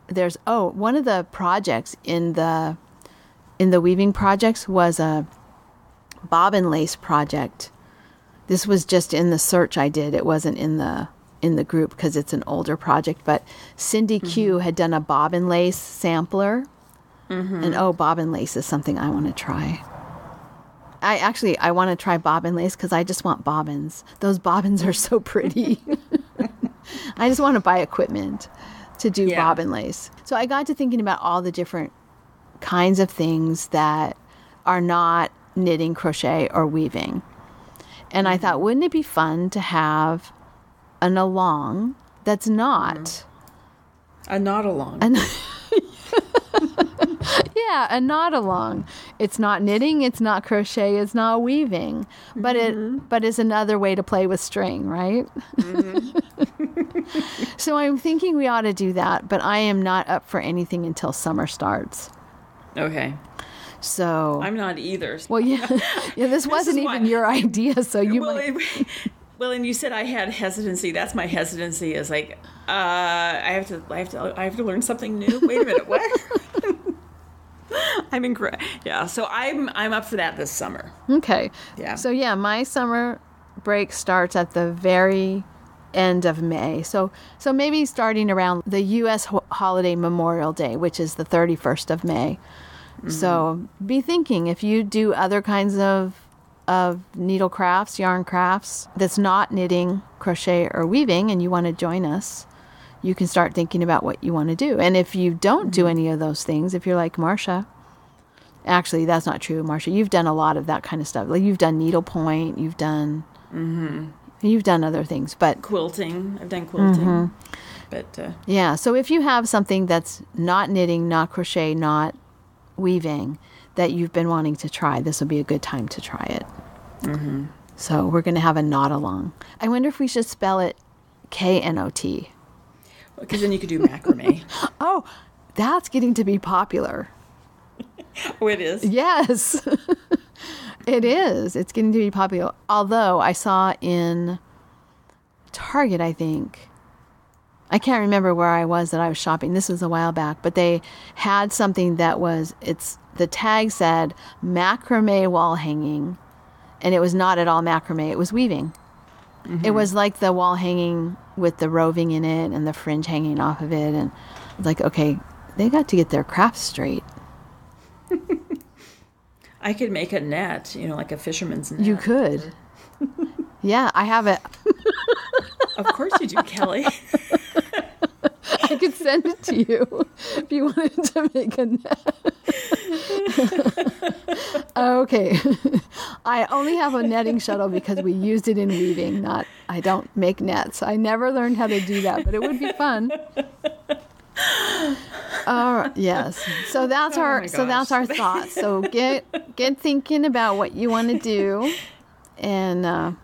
There's one of the projects in the weaving projects was a bobbin lace project. This was just in the search I did. It wasn't in the group because it's an older project. But Cindy Q had done a bobbin lace sampler. And bobbin lace is something I want to try. I want to try bobbin lace because I just want bobbins. Those bobbins are so pretty. I just want to buy equipment to do bobbin lace. So I got to thinking about all the different kinds of things that are not knitting, crochet, or weaving. And I thought, wouldn't it be fun to have an along that's not... A knot along. Yeah, a knot along. It's not knitting, it's not crochet, it's not weaving, but it's another way to play with string, right? So I'm thinking we ought to do that, but I am not up for anything until summer starts. Okay. So I'm not either. Well, yeah, this wasn't even your idea, so you Well, and you said I had hesitancy. That's my hesitancy. Is like I have to learn something new. Wait a minute, what? So I'm up for that this summer. Okay. Yeah. So yeah, my summer break starts at the very end of May. So maybe starting around the U.S. holiday Memorial Day, which is the 31st of May. Mm-hmm. So be thinking, if you do other kinds of needle crafts, yarn crafts, that's not knitting, crochet, or weaving, and you want to join us, you can start thinking about what you want to do. And if you don't do any of those things, if you're like Marsha, actually, that's not true, Marsha. You've done a lot of that kind of stuff. Like you've done needlepoint, you've done other things, but quilting. I've done quilting, but yeah. So if you have something that's not knitting, not crochet, not weaving that you've been wanting to try, this will be a good time to try it. Mm-hmm. So we're going to have a knot along. I wonder if we should spell it KNOT. Because then you could do macrame. Oh, that's getting to be popular. Oh, it is? Yes. It is. It's getting to be popular. Although I saw in Target, I think, I can't remember where I was that I was shopping. This was a while back, but they had something that was, the tag said macrame wall hanging, and it was not at all macrame. It was weaving. Mm-hmm. It was like the wall hanging with the roving in it and the fringe hanging off of it. And like, okay, they got to get their craft straight. I could make a net, like a fisherman's net. You could. Yeah, I have it. Of course you do, Kelly. I could send it to you if you wanted to make a net. Okay. I only have a netting shuttle because we used it in weaving, I don't make nets. I never learned how to do that, but it would be fun. Yes. So that's our thoughts. So get thinking about what you want to do, and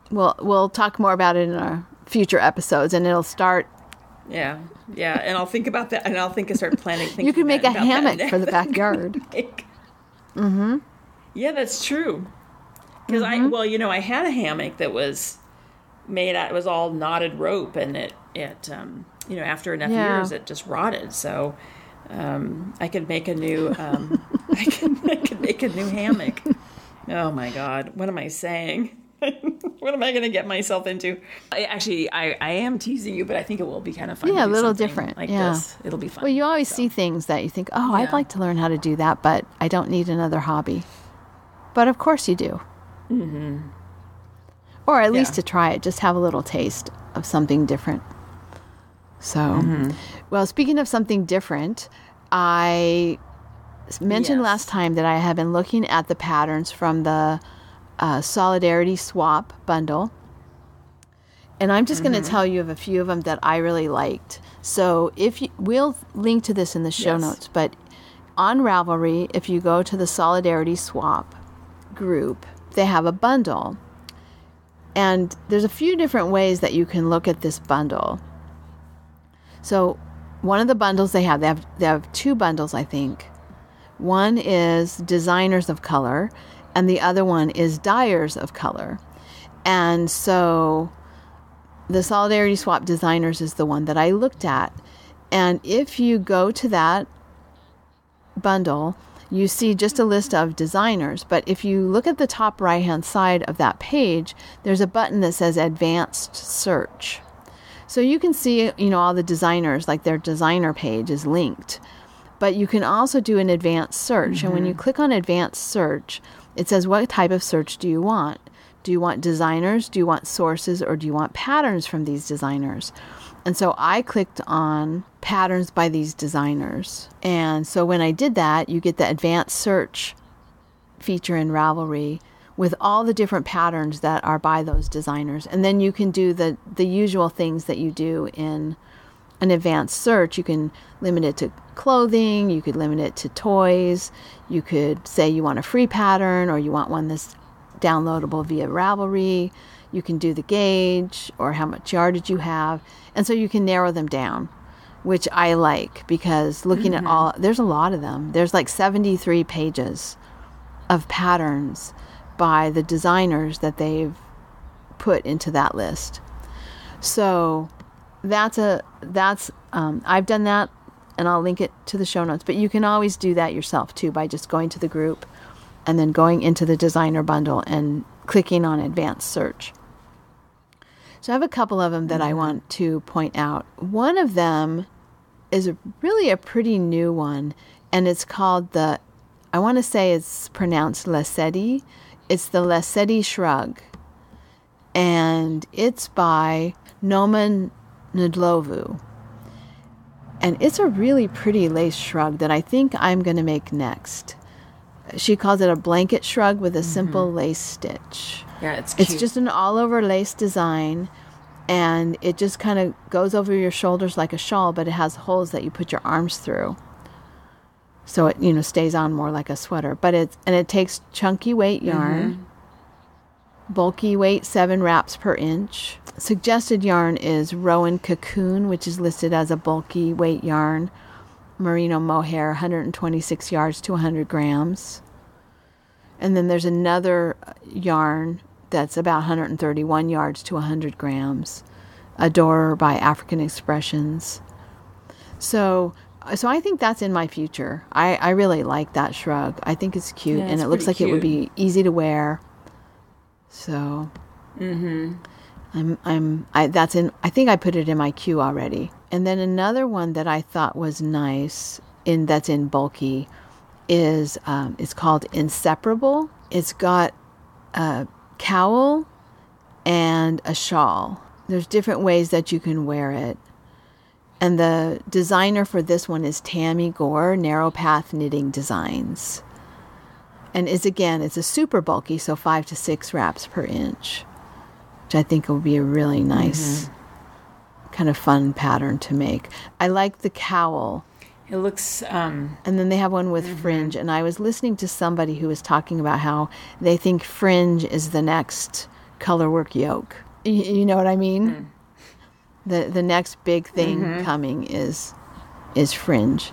we'll talk more about it in our future episodes, and it'll start. Yeah, and I'll think about that, and I'll start planning. You can make a hammock for the backyard. Mm-hmm. Yeah, that's true. Because I had a hammock that was made out. It was all knotted rope, and it after enough years it just rotted. So I could make a new I could make a new hammock. Oh my God, what am I saying? What am I going to get myself into? I am teasing you, but I think it will be kind of fun. Yeah, a little different. Like this. It'll be fun. Well, you always see things that you think, I'd like to learn how to do that, but I don't need another hobby. But of course you do. Mm-hmm. Or at least to try it. Just have a little taste of something different. So, well, speaking of something different, I mentioned last time that I have been looking at the patterns from the Solidarity Swap bundle, and I'm just going to tell you of a few of them that I really liked. So we'll link to this in the show notes, but on Ravelry, if you go to the Solidarity Swap group, they have a bundle, and there's a few different ways that you can look at this bundle. So one of the bundles they have two bundles, I think. One is Designers of Color, and the other one is Dyers of Color. And so the Solidarity Swap Designers is the one that I looked at. And if you go to that bundle, you see just a list of designers. But if you look at the top right-hand side of that page, there's a button that says Advanced Search. So you can see, all the designers, like their designer page is linked. But you can also do an advanced search. And when you click on advanced search, it says, what type of search do you want? Do you want designers? Do you want sources? Or do you want patterns from these designers? And so I clicked on patterns by these designers. And so when I did that, you get the advanced search feature in Ravelry with all the different patterns that are by those designers. And then you can do the usual things that you do in an advanced search. You can limit it to clothing, you could limit it to toys, you could say you want a free pattern or you want one that's downloadable via Ravelry. You can do the gauge or how much yardage you have. And so you can narrow them down, which I like because looking at all, there's a lot of them. There's like 73 pages of patterns by the designers that they've put into that list. So I've done that, and I'll link it to the show notes, but you can always do that yourself too by just going to the group and then going into the designer bundle and clicking on advanced search. So I have a couple of them that I want to point out. One of them is really a pretty new one, and it's called I want to say it's pronounced Lesedi. It's the Lesedi Shrug, and it's by Noma Ndlovu. And it's a really pretty lace shrug that I think I'm going to make next. She calls it a blanket shrug with a simple lace stitch. Yeah, it's cute. It's just an all-over lace design, and it just kind of goes over your shoulders like a shawl, but it has holes that you put your arms through. So it, stays on more like a sweater. But it takes chunky weight yarn, bulky weight 7 wraps per inch. Suggested yarn is Rowan Cocoon, which is listed as a bulky weight yarn. Merino mohair, 126 yards to 100 grams. And then there's another yarn that's about 131 yards to 100 grams. Adore by African Expressions. So I think that's in my future. I really like that shrug. I think it's cute, and it looks like it would be easy to wear. So, I think I put it in my queue already. And then another one that I thought was nice that's in bulky is it's called Inseparable. It's got a cowl and a shawl. There's different ways that you can wear it. And the designer for this one is Tammy Gore, Narrow Path Knitting Designs. And it's a super bulky, so 5 to 6 wraps per inch, which I think will be a really nice kind of fun pattern to make. I like the cowl. It looks... And then they have one with fringe. And I was listening to somebody who was talking about how they think fringe is the next colorwork yoke. You know what I mean? The next big thing coming is fringe.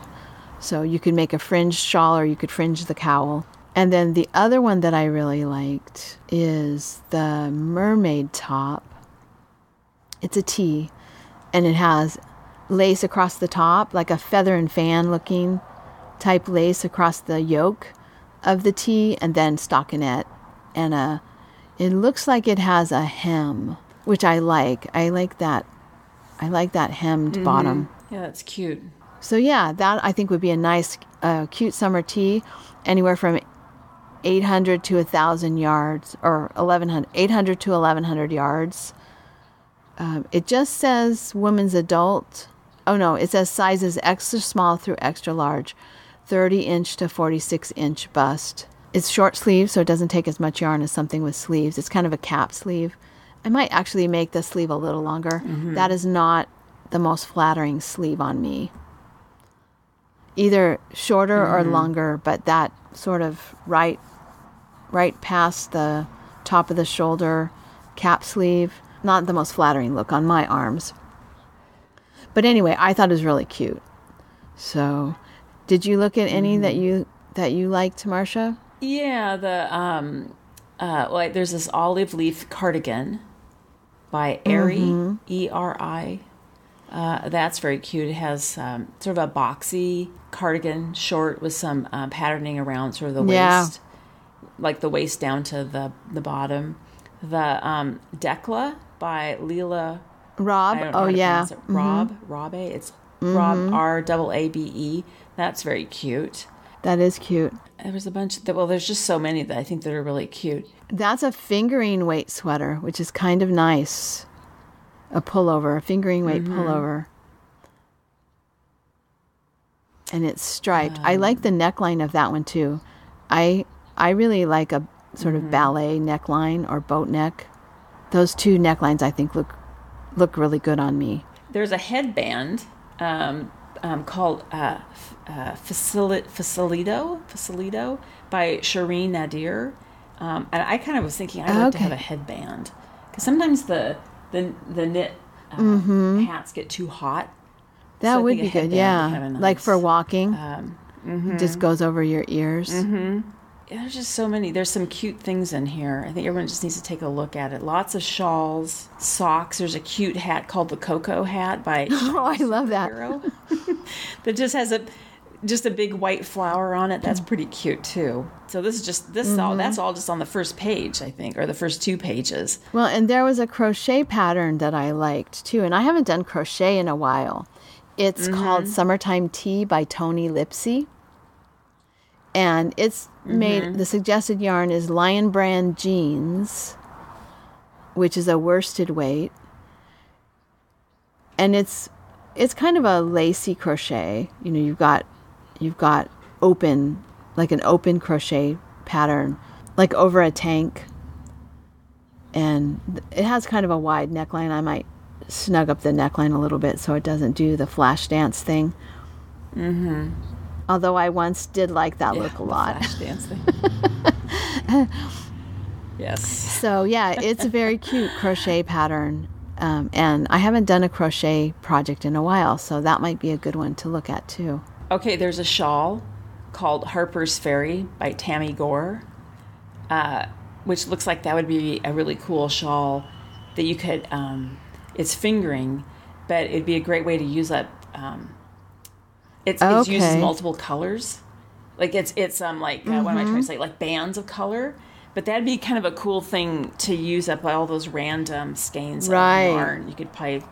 So you could make a fringe shawl or you could fringe the cowl. And then the other one that I really liked is the mermaid top. It's a tee, and it has lace across the top, like a feather and fan looking type lace across the yoke of the tee, and then stockinette. And it looks like it has a hem, which I like. I like that hemmed bottom. Yeah, that's cute. So yeah, that I think would be a nice, cute summer tee, anywhere from 800 to 1,000 yards, or 800 to 1,100 yards. It just says women's adult. Oh no, it says sizes extra small through extra large, 30-inch to 46-inch bust. It's short sleeve, so it doesn't take as much yarn as something with sleeves. It's kind of a cap sleeve. I might actually make the sleeve a little longer. That is not the most flattering sleeve on me. Either shorter or longer, but that sort of right past the top of the shoulder cap sleeve, not the most flattering look on my arms. But anyway, I thought it was really cute. So, did you look at any that you liked, Marsha? Yeah, there's this olive leaf cardigan by Eri, E-R-I. That's very cute. It has sort of a boxy cardigan, short, with some patterning around sort of the waist, like the waist down to the bottom. The Dekla by Leela Rob. Rabe. It's Rob, R-A-A-B-E. That's very cute. That is cute. There was a bunch there's just so many that I think that are really cute. That's a fingering weight sweater, which is kind of nice. A pullover, a fingering weight pullover. And it's striped. I like the neckline of that one too. I really like a sort of ballet neckline or boat neck. Those two necklines I think look really good on me. There's a headband called Facilito by Shireen Nadir. And I kind of was thinking I'd like to have a headband. Because sometimes the knit hats get too hot. That would be good, yeah. Nice, like for walking. Just goes over your ears. Yeah, there's just so many. There's some cute things in here. I think everyone just needs to take a look at it. Lots of shawls, socks. There's a cute hat called the Cocoa hat by I love that. That just has a big white flower on it. That's pretty cute too. So this is just that's all just on the first page, I think, or the first 2 pages. Well, and there was a crochet pattern that I liked too, and I haven't done crochet in a while. It's called Summertime Tea by Toni Lipsy. And it's made, the suggested yarn is Lion Brand Jeans, which is a worsted weight. And it's kind of a lacy crochet. You know, you've got open, like an open crochet pattern, like over a tank. And it has kind of a wide neckline. I might snug up the neckline a little bit so it doesn't do the flash dance thing. Although I once did like that look a lot. Flash dance thing. Yes. So yeah, it's a very cute crochet pattern. And I haven't done a crochet project in a while, so that might be a good one to look at too. Okay, there's a shawl called Harper's Ferry by Tammy Gore, which looks like that would be a really cool shawl that you could, it's fingering, but it'd be a great way to use up, it uses multiple colors. Like it's what am I trying to say? Like bands of color. But that'd be kind of a cool thing to use up all those random skeins of yarn. You could probably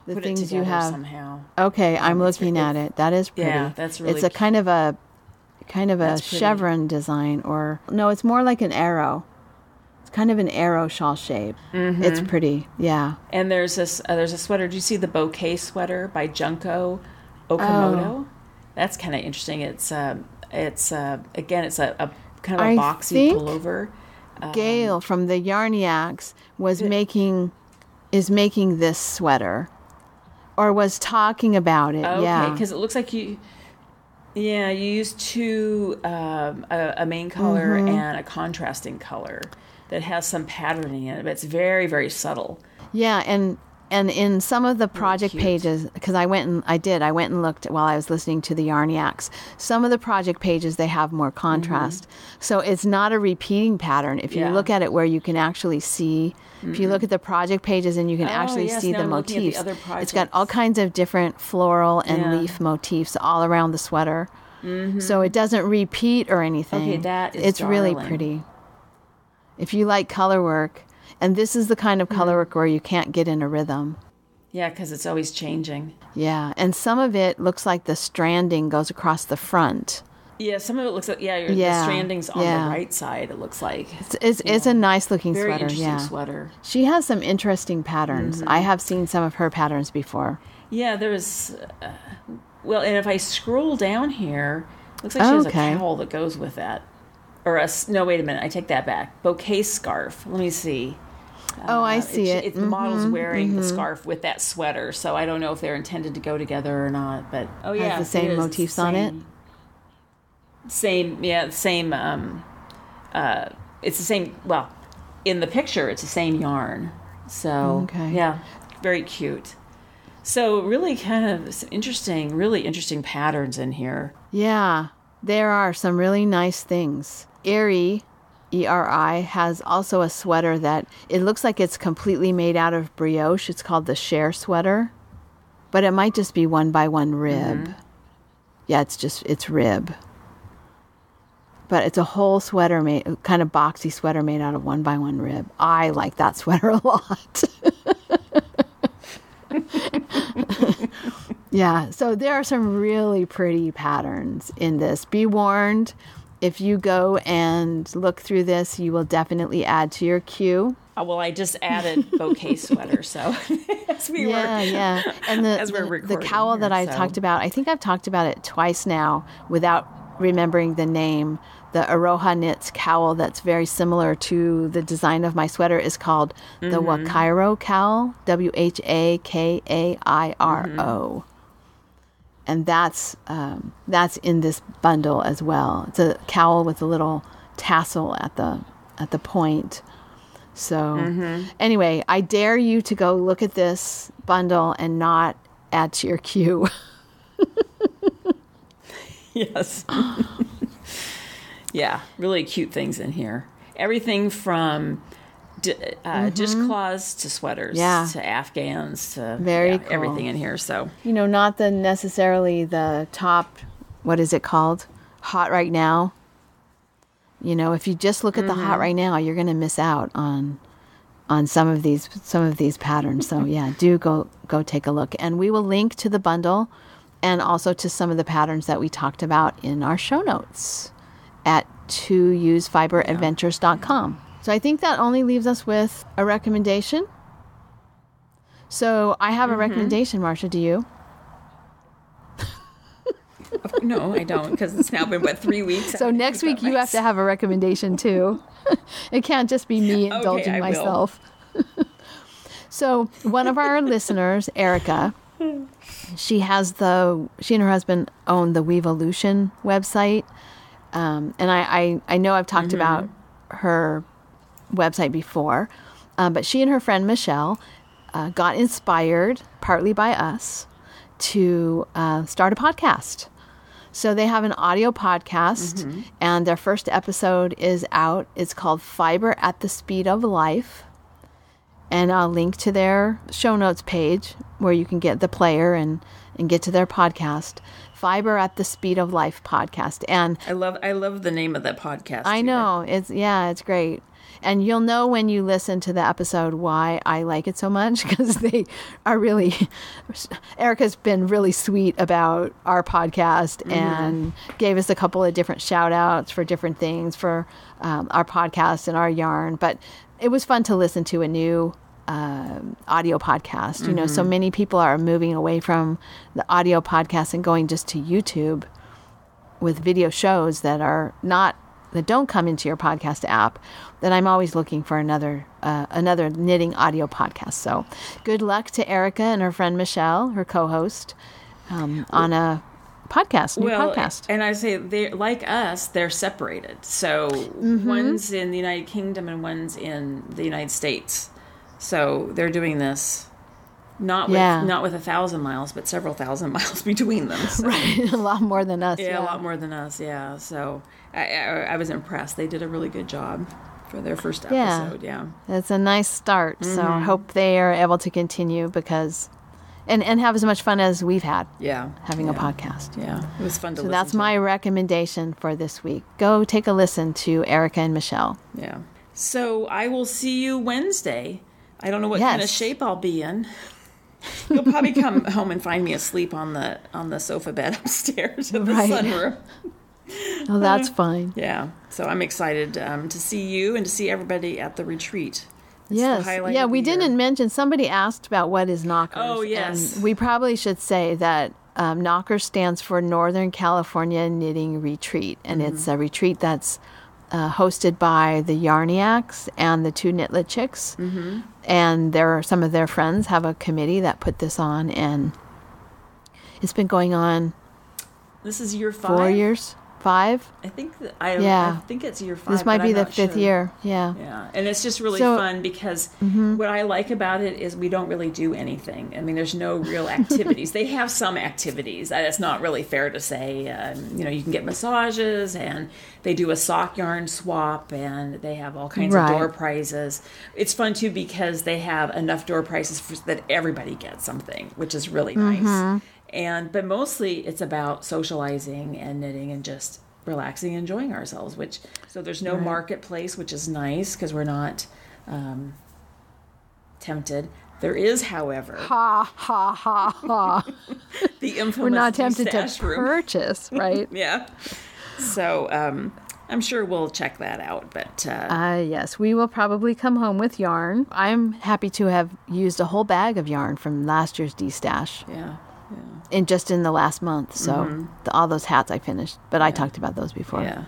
the put things it together you have somehow. Okay, I'm looking at it. That is pretty. Yeah, that's really. It's a kind of a chevron design, or no, it's more like an arrow. It's kind of an arrow shawl shape. It's pretty. Yeah. And there's a sweater. Do you see the bouquet sweater by Junko Okamoto? Oh. That's kind of interesting. It's again, it's a kind of a boxy pullover. Gail from the Yarniacs is making this sweater, or was talking about it. Okay, because it looks like you use two, a main color and a contrasting color that has some patterning in it, but it's very, very subtle. Yeah, and in some of the project pages, because I went and looked while I was listening to the Yarniacs. Some of the project pages, they have more contrast. So it's not a repeating pattern. If you look at it where you can actually see, if you look at the project pages and you can actually see the motifs, it's got all kinds of different floral and leaf motifs all around the sweater. So it doesn't repeat or anything. Okay, it's really pretty. If you like color work, and this is the kind of color work where you can't get in a rhythm. Yeah, because it's always changing. Yeah, and some of it looks like the stranding goes across the front. Yeah, some of it looks like, the stranding's on the right side, it looks like. It's a nice looking Very sweater. Interesting sweater. She has some interesting patterns. I have seen some of her patterns before. Yeah, there's, and if I scroll down here, it looks like she has a cowl that goes with that. No, wait a minute, I take that back. Bouquet scarf. Let me see. I see it. The model's wearing the scarf with that sweater, so I don't know if they're intended to go together or not. But has the same motifs on it. Same. It's the same. Well, in the picture, it's the same yarn. So very cute. So really, kind of some really interesting patterns in here. Yeah, there are some really nice things. Eri, E-R-I, has also a sweater that it looks like it's completely made out of brioche. It's called the Share sweater, but it might just be 1x1 rib. Yeah, it's rib. But it's a whole sweater kind of boxy sweater made out of 1x1 rib. I like that sweater a lot. Yeah, so there are some really pretty patterns in this. Be warned, if you go and look through this, you will definitely add to your queue. Well, I just added bouquet sweater, so Yeah. And the cowl that I talked about, I think I've talked about it twice now without remembering the name. The Aroha Knits cowl that's very similar to the design of my sweater is called the Wakairo cowl, Whakairo. And that's in this bundle as well. It's a cowl with a little tassel at the point. So anyway, I dare you to go look at this bundle and not add to your queue. Yes. Yeah, really cute things in here. Everything from dishcloths to sweaters to Afghans to very cool. Everything in here. So not necessarily the top. What is it called? Hot right now. If you just look at the hot right now, you're going to miss out on some of these patterns. So yeah, do go take a look, and we will link to the bundle and also to some of the patterns that we talked about in our show notes at twoewesfiberadventures.com. So I think that only leaves us with a recommendation. So I have a recommendation, Marsha. Do you? No, I don't, because it's now been, 3 weeks? So next week you have to have a recommendation too. It can't just be me indulging myself. So one of our listeners, Erica, she and her husband own the Weevolution website. And I know I've talked about her website before, but she and her friend Michelle got inspired, partly by us, to start a podcast. So they have an audio podcast, and their first episode is out. It's called Fiber at the Speed of Life. And I'll link to their show notes page where you can get the player and get to their podcast. Fiber at the Speed of Life podcast. And I love the name of that podcast. I know. It's great. And you'll know when you listen to the episode why I like it so much, because they are really, Erica's been really sweet about our podcast and gave us a couple of different shout outs for different things for our podcast and our yarn. But it was fun to listen to a new audio podcast. So many people are moving away from the audio podcast and going just to YouTube with video shows that don't come into your podcast app. That I'm always looking for another knitting audio podcast. So good luck to Erica and her friend Michelle, her co-host, on a podcast, new podcast. And I say, they're like us, they're separated. So one's in the United Kingdom and one's in the United States. So they're doing this not with 1,000 miles, but several thousand miles between them. So. Right, a lot more than us. Yeah, a lot more than us. Yeah. So I was impressed. They did a really good job for their first episode. Yeah. It's a nice start. So I hope they are able to continue because and have as much fun as we've had. Yeah. Having a podcast. Yeah. It was fun to listen to. So that's my recommendation for this week. Go take a listen to Erica and Michelle. Yeah. So I will see you Wednesday. I don't know what kind of shape I'll be in. You'll probably come home and find me asleep on the sofa bed upstairs in the sunroom. Oh, that's fine. Yeah. So I'm excited to see you and to see everybody at the retreat. Yes. Yeah, we didn't mention, somebody asked about what is Knockers. Oh, yes. And we probably should say that Knockers stands for Northern California Knitting Retreat. And it's a retreat that's hosted by the Yarniacs and the Two Knitlet Chicks. And some of their friends have a committee that put this on. And it's been going on. This is year 5? 4 years. 5? I think I think it's year 5. This might be the 5th year. Yeah. And it's just really fun because what I like about it is we don't really do anything. I mean, there's no real activities. They have some activities. That's not really fair to say. You can get massages, and they do a sock yarn swap, and they have all kinds of door prizes. It's fun too because they have enough door prizes that everybody gets something, which is really nice. But mostly it's about socializing and knitting and just relaxing and enjoying ourselves, so there's no marketplace, which is nice because we're not tempted. There is, however, Ha, ha, ha, ha. the infamous We're not tempted to stash room. purchase, right? Yeah. So I'm sure we'll check that out. But yes, we will probably come home with yarn. I'm happy to have used a whole bag of yarn from last year's de-stash. yeah. In the last month. So all those hats I finished, but I talked about those before. Yeah.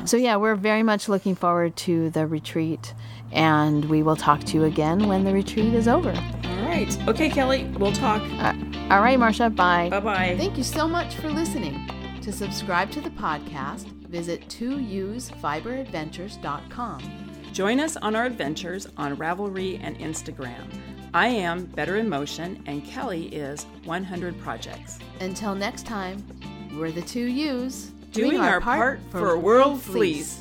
So yeah, we're very much looking forward to the retreat, and we will talk to you again when the retreat is over. All right. Okay, Kelly, we'll talk. All right, Marsha, bye. Bye-bye. Thank you so much for listening. To subscribe to the podcast, visit twoewesfiberadventures.com. Join us on our adventures on Ravelry and Instagram. I am Better in Motion, and Kelly is 100 Projects. Until next time, we're the Two Ewes Doing our part for World Fleece.